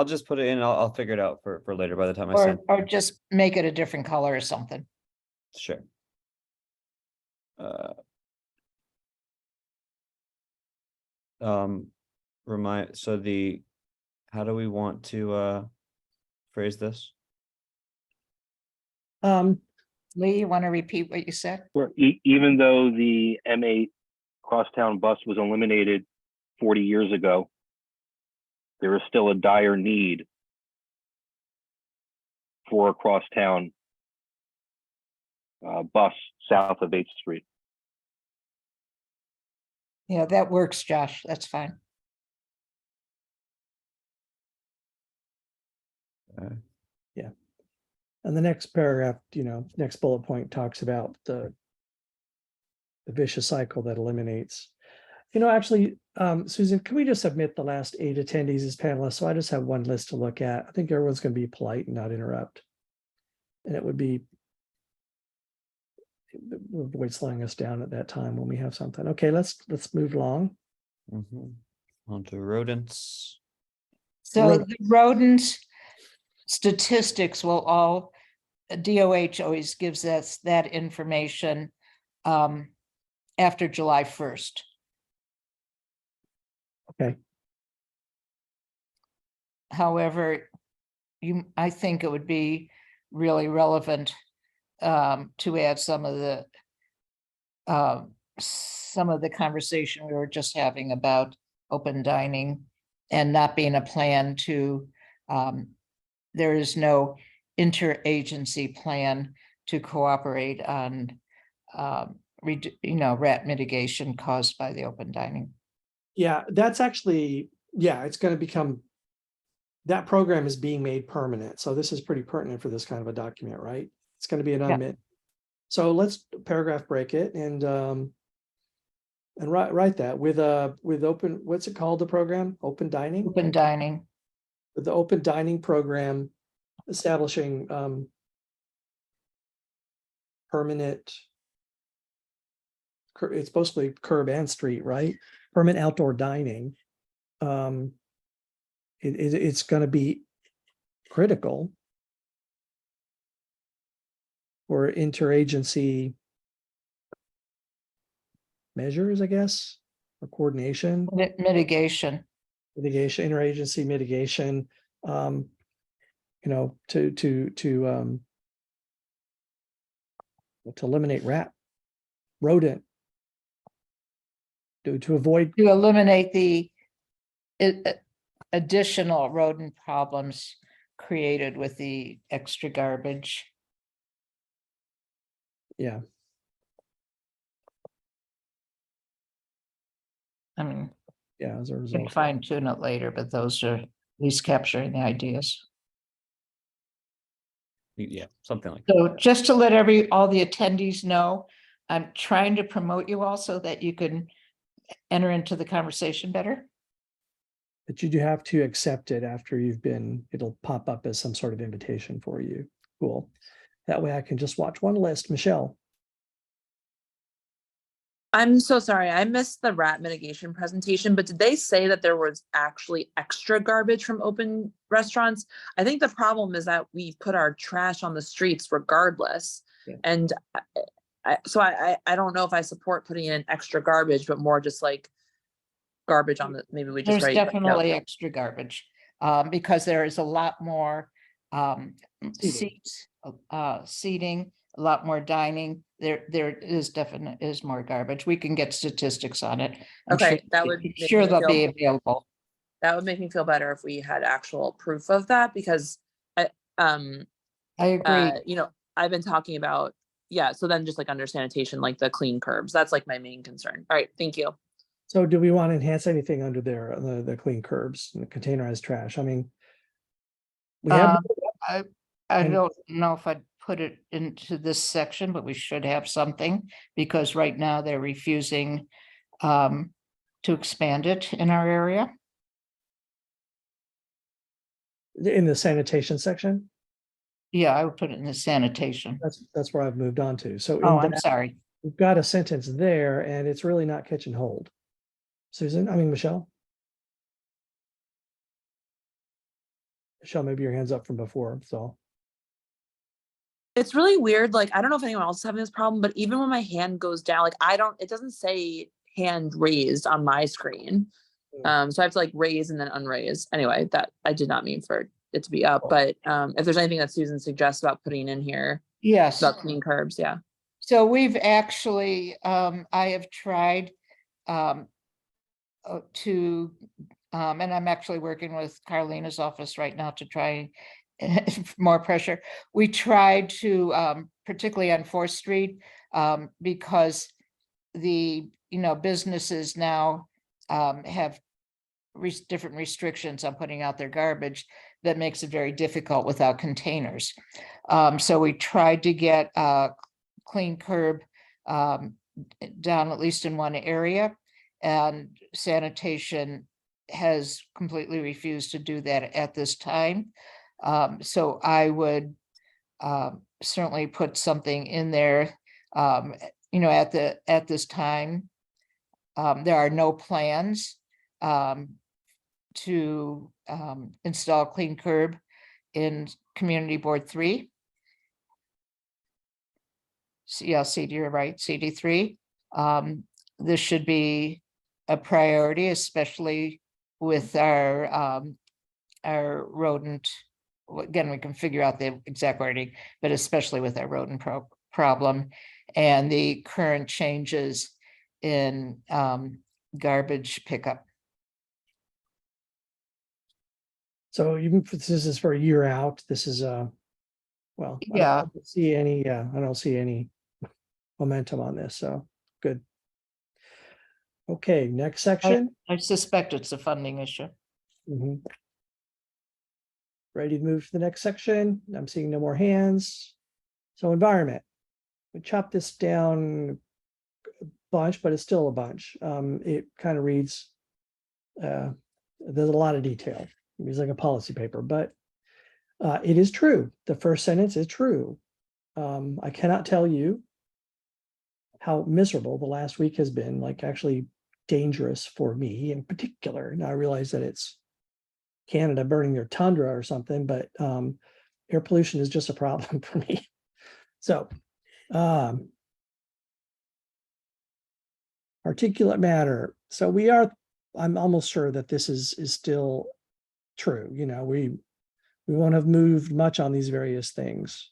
S2: just put it in. I'll figure it out for later by the time I send.
S3: Or just make it a different color or something.
S2: Sure. How do we want to phrase this?
S3: Lee, you want to repeat what you said?
S17: Where even though the M8 crosstown bus was eliminated 40 years ago, there is still a dire need for a crosstown bus south of 8th Street.
S3: Yeah, that works, Josh. That's fine.
S1: Yeah. And the next paragraph, next bullet point talks about the vicious cycle that eliminates. Actually, Susan, can we just submit the last 8 attendees as panelists? So I just have one list to look at. I think everyone's going to be polite and not interrupt. And it would be, we'll avoid slowing us down at that time when we have something. Okay, let's move along.
S2: On to rodents.
S3: So the rodent statistics will all, DOH always gives us that information after July 1st.
S1: Okay.
S3: However, I think it would be really relevant to add some of the conversation we were just having about open dining and not being a plan to, there is no interagency plan to cooperate on, rat mitigation caused by the open dining.
S1: Yeah, that's actually, it's going to become, that program is being made permanent. So this is pretty pertinent for this kind of a document, right? It's going to be an unmet. So let's paragraph break it. And And write that with open, what's it called, the program? Open dining?
S3: Open dining.
S1: With the open dining program, establishing permanent. It's mostly curb and street, right? Permanent outdoor dining. It's gonna be critical for interagency measures, I guess, or coordination.
S3: Mitigation.
S1: Mitigation, interagency mitigation, you know, to eliminate rodent, to avoid.
S3: To eliminate the additional rodent problems created with the extra garbage.
S1: Yeah.
S3: I mean,
S1: Yeah, as a
S3: can
S1: result.
S3: fine tune it later, but those are at least capturing the ideas.
S2: Yeah, something like
S3: So just to let all the attendees know, I'm trying to promote you all so that you can enter into the conversation better.
S1: But you do have to accept it after it'll pop up as some sort of invitation for you. Cool. That way I can just watch one list. Michelle.
S8: I'm so sorry. I missed the rat mitigation presentation, but did they say that there was actually extra garbage from open restaurants? I think the problem is that we put our trash on the streets regardless.
S3: Yeah.
S8: And I don't know if I support putting in extra garbage, but more just like garbage on the, maybe we just
S3: There's
S8: write.
S3: definitely extra garbage, because there is a lot more seats, seating, a lot more dining. There is more garbage. We can get statistics on it. I'm
S8: Okay,
S3: sure,
S8: that would make
S3: sure
S8: me
S3: they'll
S8: feel-
S3: be available.
S8: That would make me feel better if we had actual proof of that, because
S3: I agree.
S8: you know, I've been talking about, yeah, so then just like under sanitation, like the clean curbs, that's like my main concern. All right, thank you.
S1: So do we want to enhance anything under there, the clean curbs and the containerized trash? I mean. We have.
S3: I
S1: and-
S3: don't know if I'd put it into this section, but we should have something, because right now they're refusing to expand it in our area.
S1: In the sanitation section,
S3: Yeah, I would put it in the sanitation.
S1: that's where I've moved on to. So.
S3: Oh,
S1: in
S3: I'm
S1: that,
S3: sorry.
S1: We've got a sentence there and it's really not catch and hold. Michelle? Michelle, maybe your hand's up from before, so.
S8: It's really weird. Like, I don't know if anyone else is having this problem, but even when my hand goes down, like it doesn't say hand raised on my screen. So I have to like raise and then unraise. Anyway, that I did not mean for it to be up, but if there's anything that Susan suggests about putting in here.
S3: Yes.
S8: About clean curbs, yeah.
S3: So we've actually, I have tried and I'm actually working with Carlina's office right now to try more pressure. We tried to, particularly on 4th Street, because the, businesses now have different restrictions on putting out their garbage that makes it very difficult without containers. So we tried to get clean curb down at least in one area, and sanitation has completely refused to do that at this time. So I would certainly put something in there, at this time. There are no plans to install clean curb in Community Board 3. Yeah, CD, you're right, CD3. This should be a priority, especially with our rodent. Again, we can figure out the exact wording, but especially with our rodent problem and the current changes in garbage pickup.
S1: So even if this is for a year out, this is well,
S3: Yeah.
S1: I don't see any momentum on this, so good. Okay, next section.
S3: I suspect it's a funding issue.
S1: Mhm. Ready to move to the next section? I'm seeing no more hands. So environment. We chop this down bunch, but it's still a bunch. It kind of reads, there's a lot of detail. It's like a policy paper, but it is true. The first sentence is true. I cannot tell you how miserable the last week has been, like actually dangerous for me in particular. Now I realize that it's Canada burning their tundra or something, but air pollution is just a problem for me. So particulate matter. So I'm almost sure that this is still true. You know, we won't have moved much on these various things.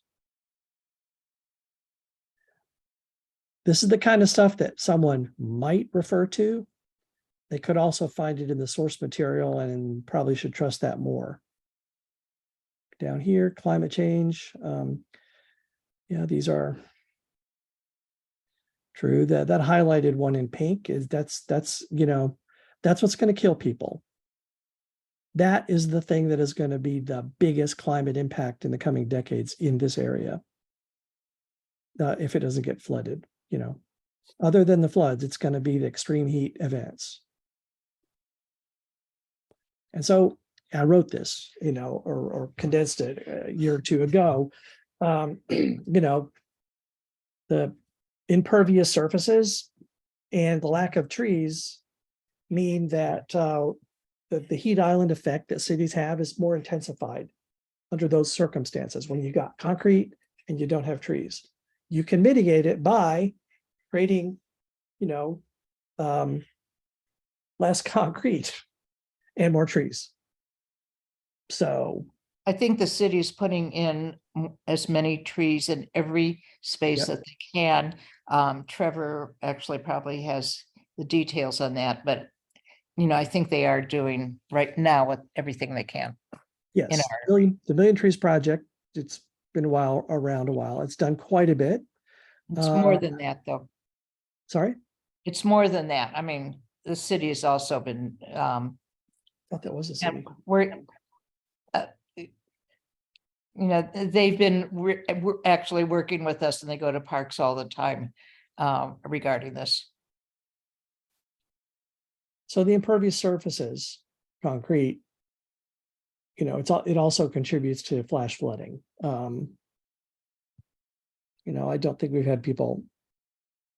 S1: This is the kind of stuff that someone might refer to. They could also find it in the source material and probably should trust that more. Down here, climate change. Yeah, these are true. That highlighted one in pink is that's what's going to kill people. That is the thing that is going to be the biggest climate impact in the coming decades in this area. If it doesn't get flooded, other than the floods, it's going to be the extreme heat events. And so I wrote this, or condensed it a year or two ago. The impervious surfaces and the lack of trees mean that the heat island effect that cities have is more intensified under those circumstances. When you got concrete and you don't have trees, you can mitigate it by creating, less concrete and more trees. So
S3: I think the city is putting in as many trees in every space that they can. Trevor actually probably has the details on that, but I think they are doing right now with everything they can.
S1: Yes, the Million Trees Project, it's been around a while. It's done quite a bit.
S3: It's more than that, though.
S1: Sorry?
S3: It's more than that. I mean, the city has also been
S1: I thought that was a city.
S3: They've been actually working with us, and they go to parks all the time regarding this.
S1: So the impervious surfaces, concrete, it also contributes to flash flooding. I don't think we've had people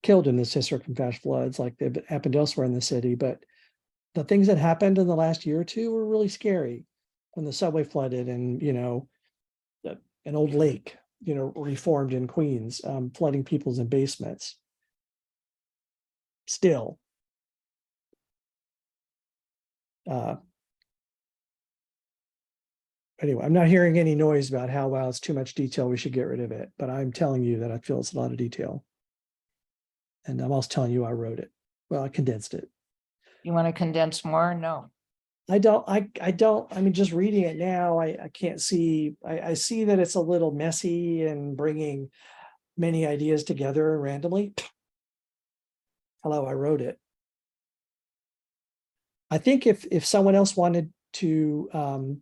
S1: killed in this district from flash floods like they've happened elsewhere in the city, but the things that happened in the last year or two were really scary. When the subway flooded and, an old lake, reformed in Queens, flooding people's in basements. Still. Anyway, I'm not hearing any noise about how, well, it's too much detail, we should get rid of it. But I'm telling you that I feel it's a lot of detail. And I'm also telling you I wrote it. Well, I condensed it.
S3: You want to condense more? No.
S1: I don't, I mean, just reading it now, I can't see, I see that it's a little messy and bringing many ideas together randomly. Hello, I wrote it. I think if someone else wanted to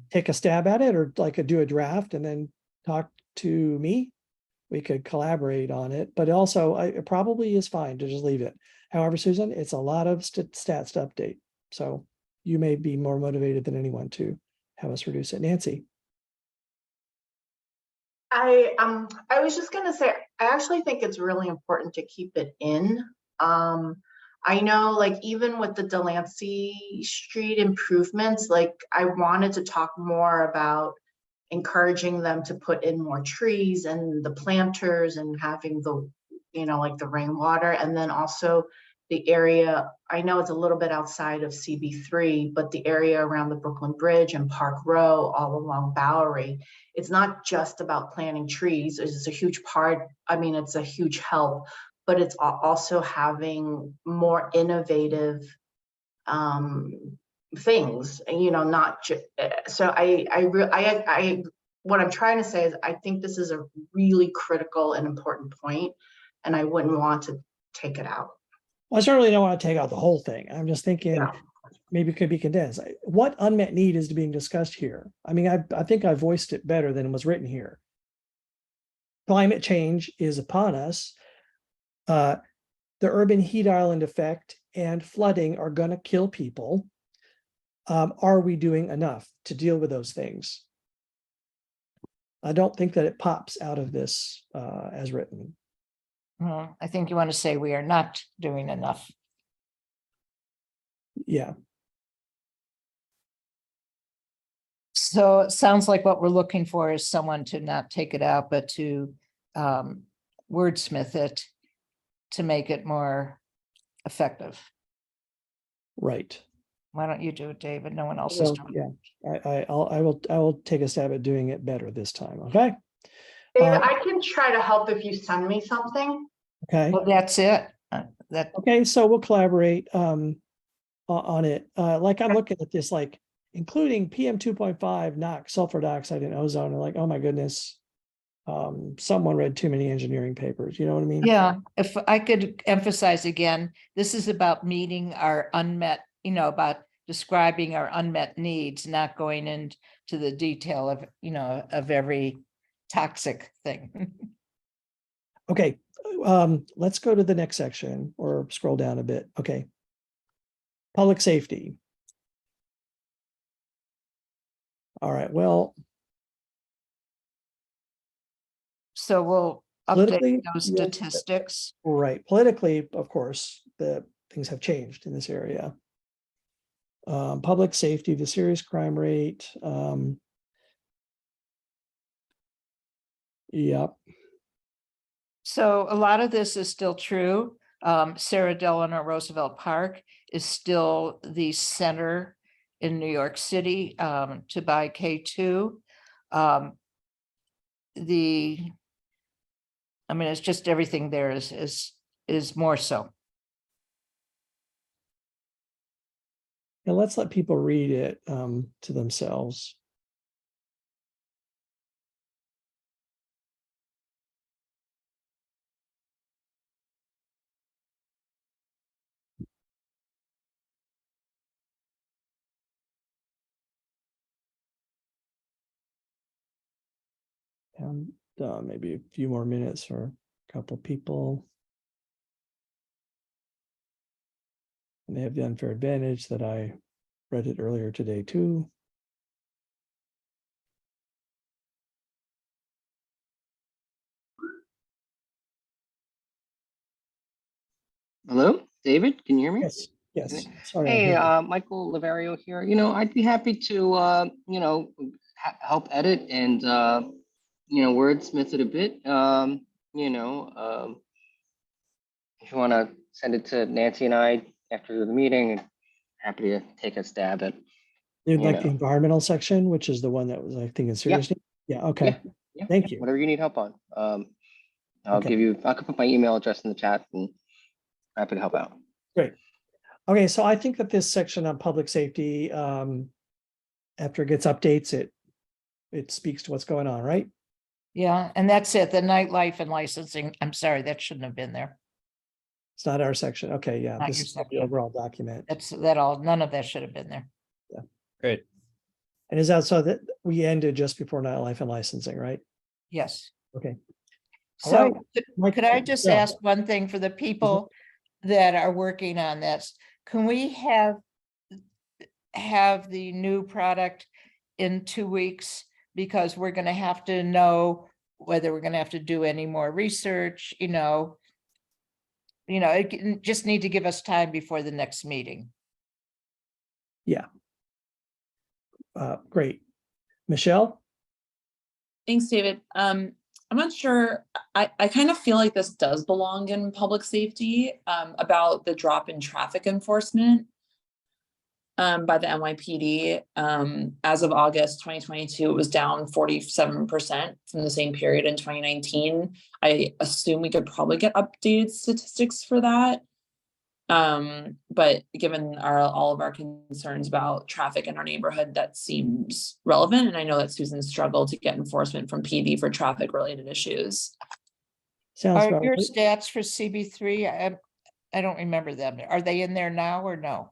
S1: take a stab at it or do a draft and then talk to me, we could collaborate on it, but also it probably is fine to just leave it. However, Susan, it's a lot of stats to update. So you may be more motivated than anyone to have us reduce it. Nancy.
S13: I was just gonna say, I actually think it's really important to keep it in. I know, even with the Delancey Street improvements, I wanted to talk more about encouraging them to put in more trees and the planters and having the, the rainwater, and then also the area, I know it's a little bit outside of CB3, but the area around the Brooklyn Bridge and Park Row, all along Bowery, it's not just about planting trees. It's a huge part. I mean, it's a huge help, but it's also having more innovative things, not just, so what I'm trying to say is I think this is a really critical and important point, and I wouldn't want to take it out.
S1: Well, I certainly don't want to take out the whole thing. I'm just thinking maybe it could be condensed. What unmet need is being discussed here? I mean, I think I voiced it better than was written here. Climate change is upon us. the urban heat island effect and flooding are going to kill people. Are we doing enough to deal with those things? I don't think that it pops out of this as written.
S3: Well, I think you want to say we are not doing enough.
S1: Yeah.
S3: So it sounds like what we're looking for is someone to not take it out, but to wordsmith it to make it more effective.
S1: Right.
S3: Why don't you do it, David? No one else is
S1: Well,
S3: doing it.
S1: yeah, I will take a stab at doing it better this time. Okay.
S13: David, I can try to help if you send me something.
S1: Okay.
S3: Well, that's it.
S1: Okay, so we'll collaborate on it. Like I'm looking at this, like including PM 2.5, NOx, sulfur dioxide, and ozone. And like, oh my goodness, someone read too many engineering papers. You know what I mean?
S3: Yeah, if I could emphasize again, this is about meeting our unmet, about describing our unmet needs, not going into the detail of, of every toxic thing.
S1: Okay, let's go to the next section or scroll down a bit. Okay. Public safety. All right, well,
S3: So we'll
S1: politically,
S3: update those
S1: yeah,
S3: statistics.
S1: right. Politically, of course, the things have changed in this area. Public safety, the serious crime rate. Yep.
S3: So a lot of this is still true. Sarah Delano Roosevelt Park is still the center in New York City to buy K2. It's just everything there is more so.
S1: And let's let people read it to themselves. And maybe a few more minutes for a couple people. And they have the unfair advantage that I read it earlier today too.
S18: Hello, David, can you hear me?
S1: Yes, yes. Sorry.
S18: Hey, Michael Lavario here. I'd be happy to, help edit and, wordsmith it a bit. If you want to send it to Nancy and I after the meeting, happy to take a stab at.
S1: You'd like the environmental section, which is the one that was, I think, in serious. Yeah, okay.
S18: Yeah,
S1: Thank you.
S18: Whatever you need help on. I'll
S1: Okay.
S18: I can put my email address in the chat and happy to help out.
S1: Great. Okay, so I think that this section on public safety, after it gets updates, it speaks to what's going on, right?
S3: Yeah, and that's it. The nightlife and licensing. I'm sorry, that shouldn't have been there.
S1: It's not our section. Okay, yeah,
S3: Not
S1: this
S3: your
S1: is the
S3: section.
S1: overall document.
S3: None of that should have been there.
S2: Great.
S1: And is that so that we ended just before nightlife and licensing, right?
S3: Yes.
S1: Okay. All
S3: So
S1: right.
S3: could I just
S1: Yeah.
S3: ask one thing for the people that are working on this? Can we have the new product in 2 weeks? Because we're going to have to know whether we're going to have to do any more research, just need to give us time before the next meeting.
S1: Yeah. Great. Michelle?
S19: Thanks, David. I'm not sure. I kind of feel like this does belong in public safety, about the drop in traffic enforcement by the NYPD. As of August 2022, it was down 47% from the same period in 2019. I assume we could probably get updated statistics for that. But given all of our concerns about traffic in our neighborhood, that seems relevant. And I know that Susan struggled to get enforcement from PD for traffic related issues.
S1: Sounds
S3: Are
S1: about
S3: your
S1: right.
S3: stats for CB3? I don't remember them. Are they in there now or no?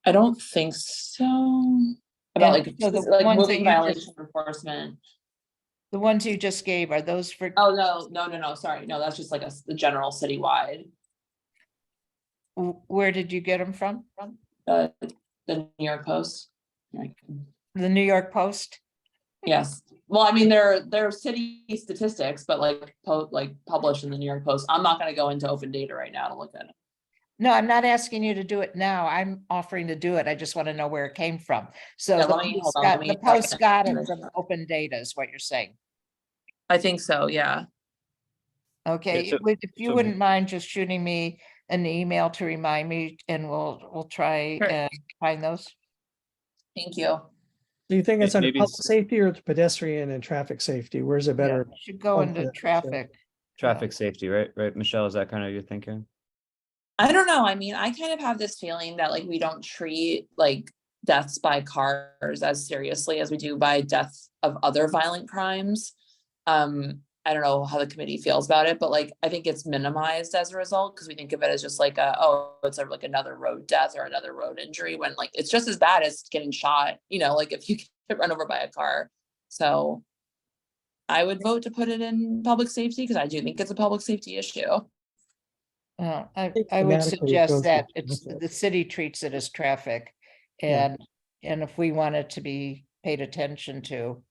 S19: I don't think so. About
S3: And so the ones that
S19: moving
S3: you
S19: violation
S3: just-
S19: enforcement.
S3: The ones you just gave, are those for?
S19: Oh, no. Sorry. No, that's just like the general citywide.
S3: Where did you get them from?
S19: The New York Post.
S3: The New York Post?
S19: Yes. Well, I mean, they're city statistics, but like published in the New York Post. I'm not gonna go into open data right now to look at it.
S3: No, I'm not asking you to do it now. I'm offering to do it. I just want to know where it came from. So
S19: Yeah,
S3: the
S19: let me-
S3: Post
S19: hold on,
S3: got-
S19: let
S3: the
S19: me
S3: Post
S19: check it.
S3: got it from open data is what you're saying.
S19: I think so, yeah.
S3: Okay,
S2: so-
S3: if you
S2: so-
S3: wouldn't mind just shooting me an email to remind me and we'll try
S19: Sure.
S3: and find those.
S19: Thank you.
S1: Do you think it's under
S2: Maybe
S1: public safety or it's pedestrian and traffic safety? Where's it
S3: Yeah,
S1: better?
S3: it should go
S1: on
S3: into
S1: for that?
S3: traffic.
S2: Traffic safety, right? Right, Michelle, is that kind of your thinking?
S19: I don't know. I mean, I kind of have this feeling that like we don't treat like deaths by cars as seriously as we do by deaths of other violent crimes. I don't know how the committee feels about it, but like I think it's minimized as a result because we think of it as just like it's like another road death or another road injury when like it's just as bad as getting shot, like if you get run over by a car. So I would vote to put it in public safety because I do think it's a public safety issue.
S3: I
S1: think
S3: would
S1: thematically it
S3: suggest
S1: goes
S3: that
S1: with
S3: it's,
S1: traffic.
S3: the city treats it as traffic.
S1: Yeah.
S3: And if we want it to be paid attention to,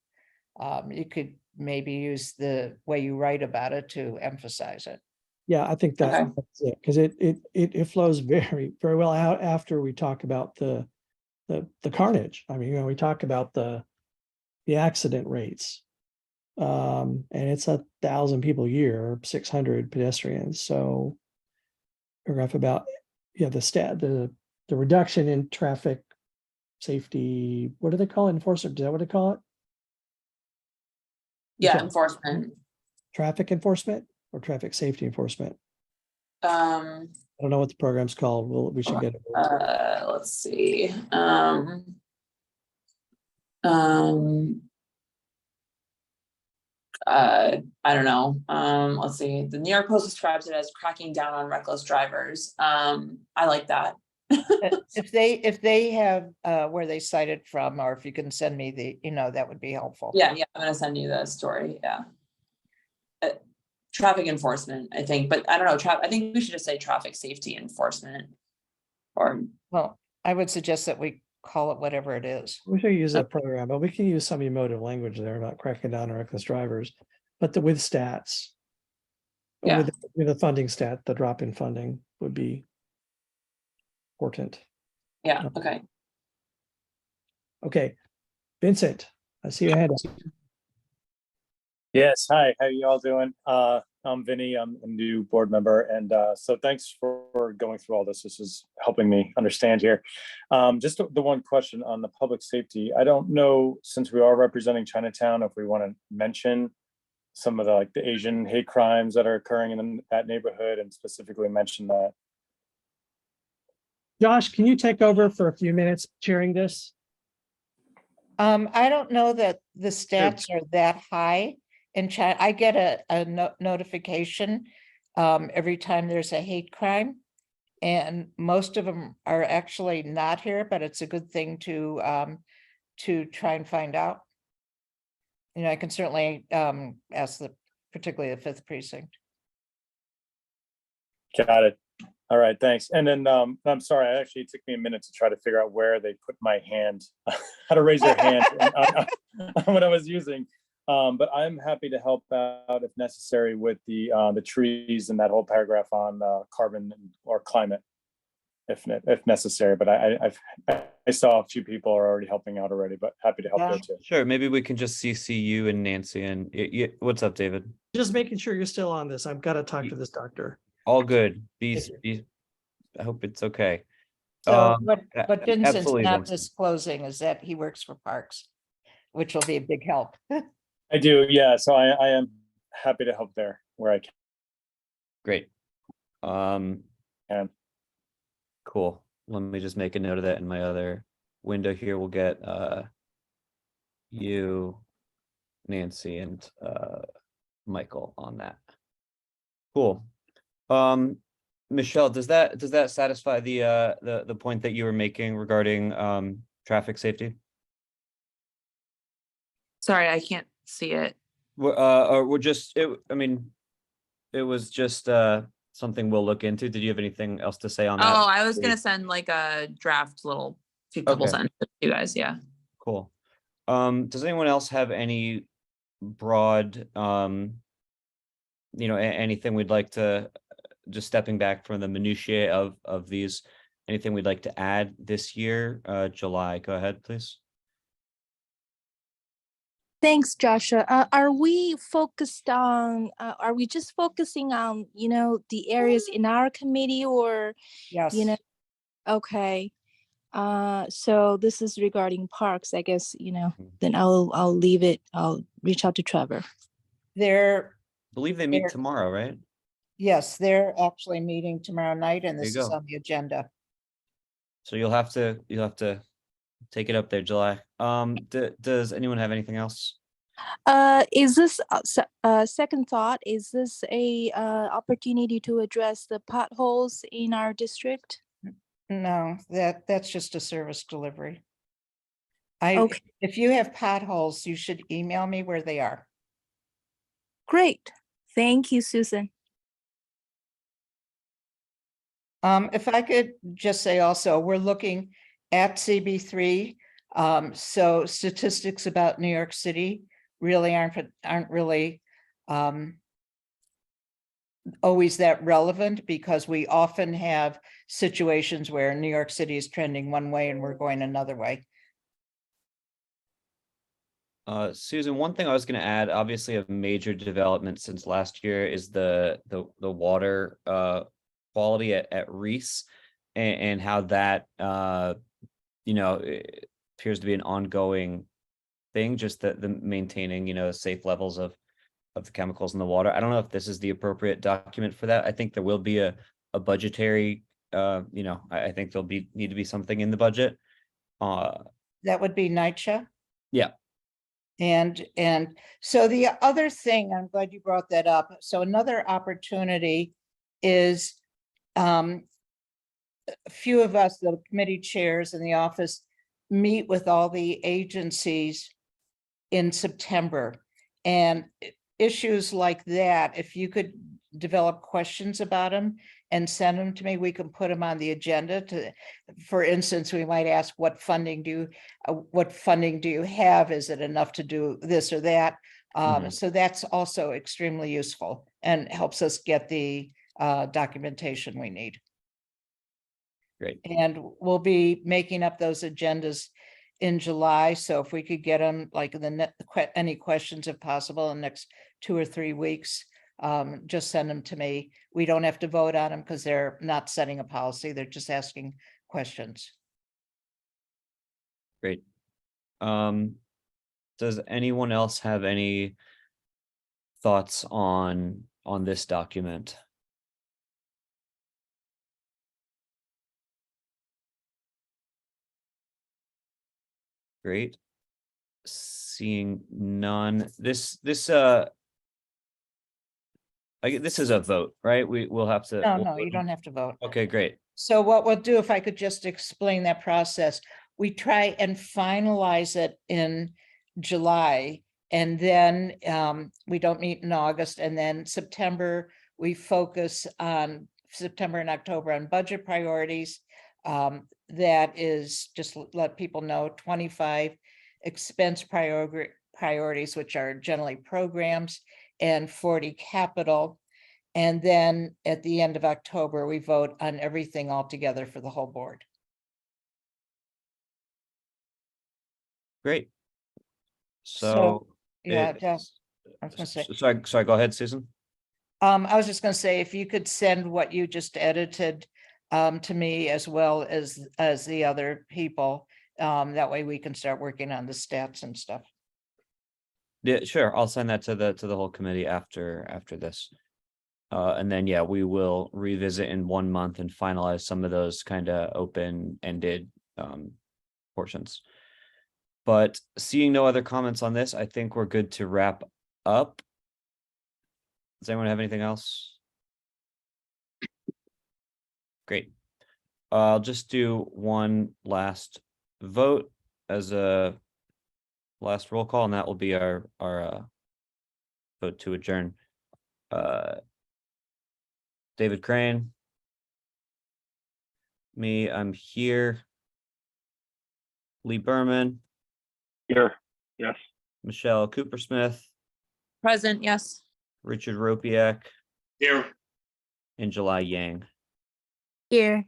S3: you could maybe use the way you write about it to emphasize it.
S1: Yeah, I think
S19: Okay.
S1: that's it, because it flows very, very well out after we talk about the carnage. I mean, we talk about the accident rates. And it's 1,000 people a year, 600 pedestrians, so paragraph about, the reduction in traffic safety, what do they call it? Enforcement, is that what they call it?
S19: Yeah,
S1: Michelle?
S19: enforcement.
S1: Traffic enforcement or traffic safety enforcement?
S19: Um,
S1: I don't know what the program's called. We should get it.
S19: let's see. I don't know. Let's see. The New York Post describes it as cracking down on reckless drivers. I like that.
S3: If they have, where they cited from, or if you can send me that would be helpful.
S19: Yeah, I'm gonna send you the story. Yeah. Traffic enforcement, I think, but I don't know. I think we should just say traffic safety enforcement. Or
S3: Well, I would suggest that we call it whatever it is.
S1: We should use that program, but we can use some emotive language there about cracking down on reckless drivers, but with stats.
S19: Yeah.
S1: With the funding stat, the drop in funding would be important.
S19: yeah, okay.
S1: Okay, Vincent, I see your hand up.
S20: Yes, hi, how you all doing? I'm Vinny, I'm a new board member, and so thanks for going through all this. This is helping me understand here. Just the one question on the public safety. I don't know, since we are representing Chinatown, if we want to mention some of the the Asian hate crimes that are occurring in that neighborhood and specifically mention that.
S1: Josh, can you take over for a few minutes chairing this?
S3: I don't know that the stats are that high in China. I get a notification every time there's a hate crime. And most of them are actually not here, but it's a good thing to try and find out. I can certainly ask particularly the 5th precinct.
S20: Got it. All right, thanks. And then I'm sorry, it took me a minute to try to figure out where they put my hand, how to raise your hand on what I was using. But I'm happy to help out if necessary with the trees and that whole paragraph on carbon or climate, if necessary. But I saw a few people are already helping out already, but happy to help there too.
S2: Sure, maybe we can just CC you and Nancy and what's up, David?
S1: Just making sure you're still on this. I've got to talk to this doctor.
S2: All good. I hope it's okay.
S3: So what Vincent's
S2: absolutely,
S3: not
S2: Vincent.
S3: disclosing is that he works for Parks, which will be a big help.
S20: I do, yeah. So I am happy to help there where I can.
S2: Great. Cool. Let me just make a note of that in my other window here. We'll get you, Nancy, and Michael on that. Cool. Michelle, does that satisfy the point that you were making regarding traffic safety?
S19: Sorry, I can't see it.
S2: Or we're just it was just something we'll look into. Did you have anything else to say on
S19: Oh,
S2: that?
S19: I was gonna send like a draft little few couple
S2: Okay.
S19: sentences to you guys, yeah.
S2: Cool. Does anyone else have any broad, anything we'd like to, just stepping back from the minutiae of these, anything we'd like to add this year? July, go ahead, please.
S21: Thanks, Joshua. Are we focused on, are we just focusing on, the areas in our committee or,
S3: Yes.
S21: okay. So this is regarding parks, I guess, then I'll leave it. I'll reach out to Trevor.
S3: They're,
S2: Believe they meet
S3: There-
S2: tomorrow, right?
S3: yes, they're actually meeting tomorrow night and
S2: There
S3: this
S2: you
S3: is
S2: go.
S3: on the agenda.
S2: So you'll have to take it up there, July. Does anyone have anything else?
S21: Is this, second thought, is this a opportunity to address the potholes in our district?
S3: No, that's just a service delivery.
S21: Okay.
S3: If you have potholes, you should email me where they are.
S21: Great. Thank you, Susan.
S3: If I could just say also, we're looking at CB3. So statistics about New York City really aren't really always that relevant because we often have situations where New York City is trending one way and we're going another way.
S2: Susan, one thing I was going to add, obviously a major development since last year is the water quality at Reese and how that it appears to be an ongoing thing, just the maintaining safe levels of the chemicals in the water. I don't know if this is the appropriate document for that. I think there will be a budgetary I think there'll need to be something in the budget.
S3: That would be NYCHA.
S2: Yeah.
S3: And so the other thing, I'm glad you brought that up. So another opportunity is a few of us, the committee chairs in the office, meet with all the agencies in September. And issues like that, if you could develop questions about them and send them to me, we can put them on the agenda for instance, we might ask what funding do you have? Is it enough to do this or that? So that's also extremely useful and helps us get the documentation we need.
S2: Great.
S3: And we'll be making up those agendas in July. So if we could get them like any questions if possible in the next 2 or 3 weeks, just send them to me. We don't have to vote on them because they're not setting a policy. They're just asking questions.
S2: Great. Does anyone else have any thoughts on this document? Great. Seeing none. This is a vote, right? We'll have to.
S3: No, you don't have to vote.
S2: Okay, great.
S3: So what we'll do, if I could just explain that process, we try and finalize it in July. And then we don't meet in August. And then September, we focus on September and October on budget priorities. That is, just let people know, 25 expense priorities, which are generally programs, and 40 capital. And then at the end of October, we vote on everything all together for the whole board.
S2: Great. So
S3: yeah, I was gonna say.
S2: Sorry, go ahead, Susan.
S3: I was just gonna say, if you could send what you just edited to me as well as the other people, that way we can start working on the stats and stuff.
S2: Yeah, sure. I'll send that to the whole committee after this. And then, yeah, we will revisit in 1 month and finalize some of those kind of open-ended portions. But seeing no other comments on this, I think we're good to wrap up. Does anyone have anything else? Great. I'll just do one last vote as a last roll call, and that will be our vote to adjourn. David Crane. Me, I'm here. Lee Berman,
S17: Here, yes.
S2: Michelle Coopersmith,
S19: Present, yes.
S2: Richard Ropiak,
S10: Here.
S2: and July Yang.
S21: Here.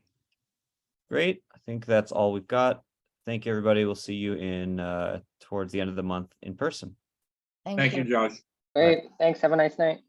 S2: Great. I think that's all we've got. Thank you, everybody. We'll see you in towards the end of the month in person.
S10: Thank you, Josh.
S18: Great, thanks, have a nice night.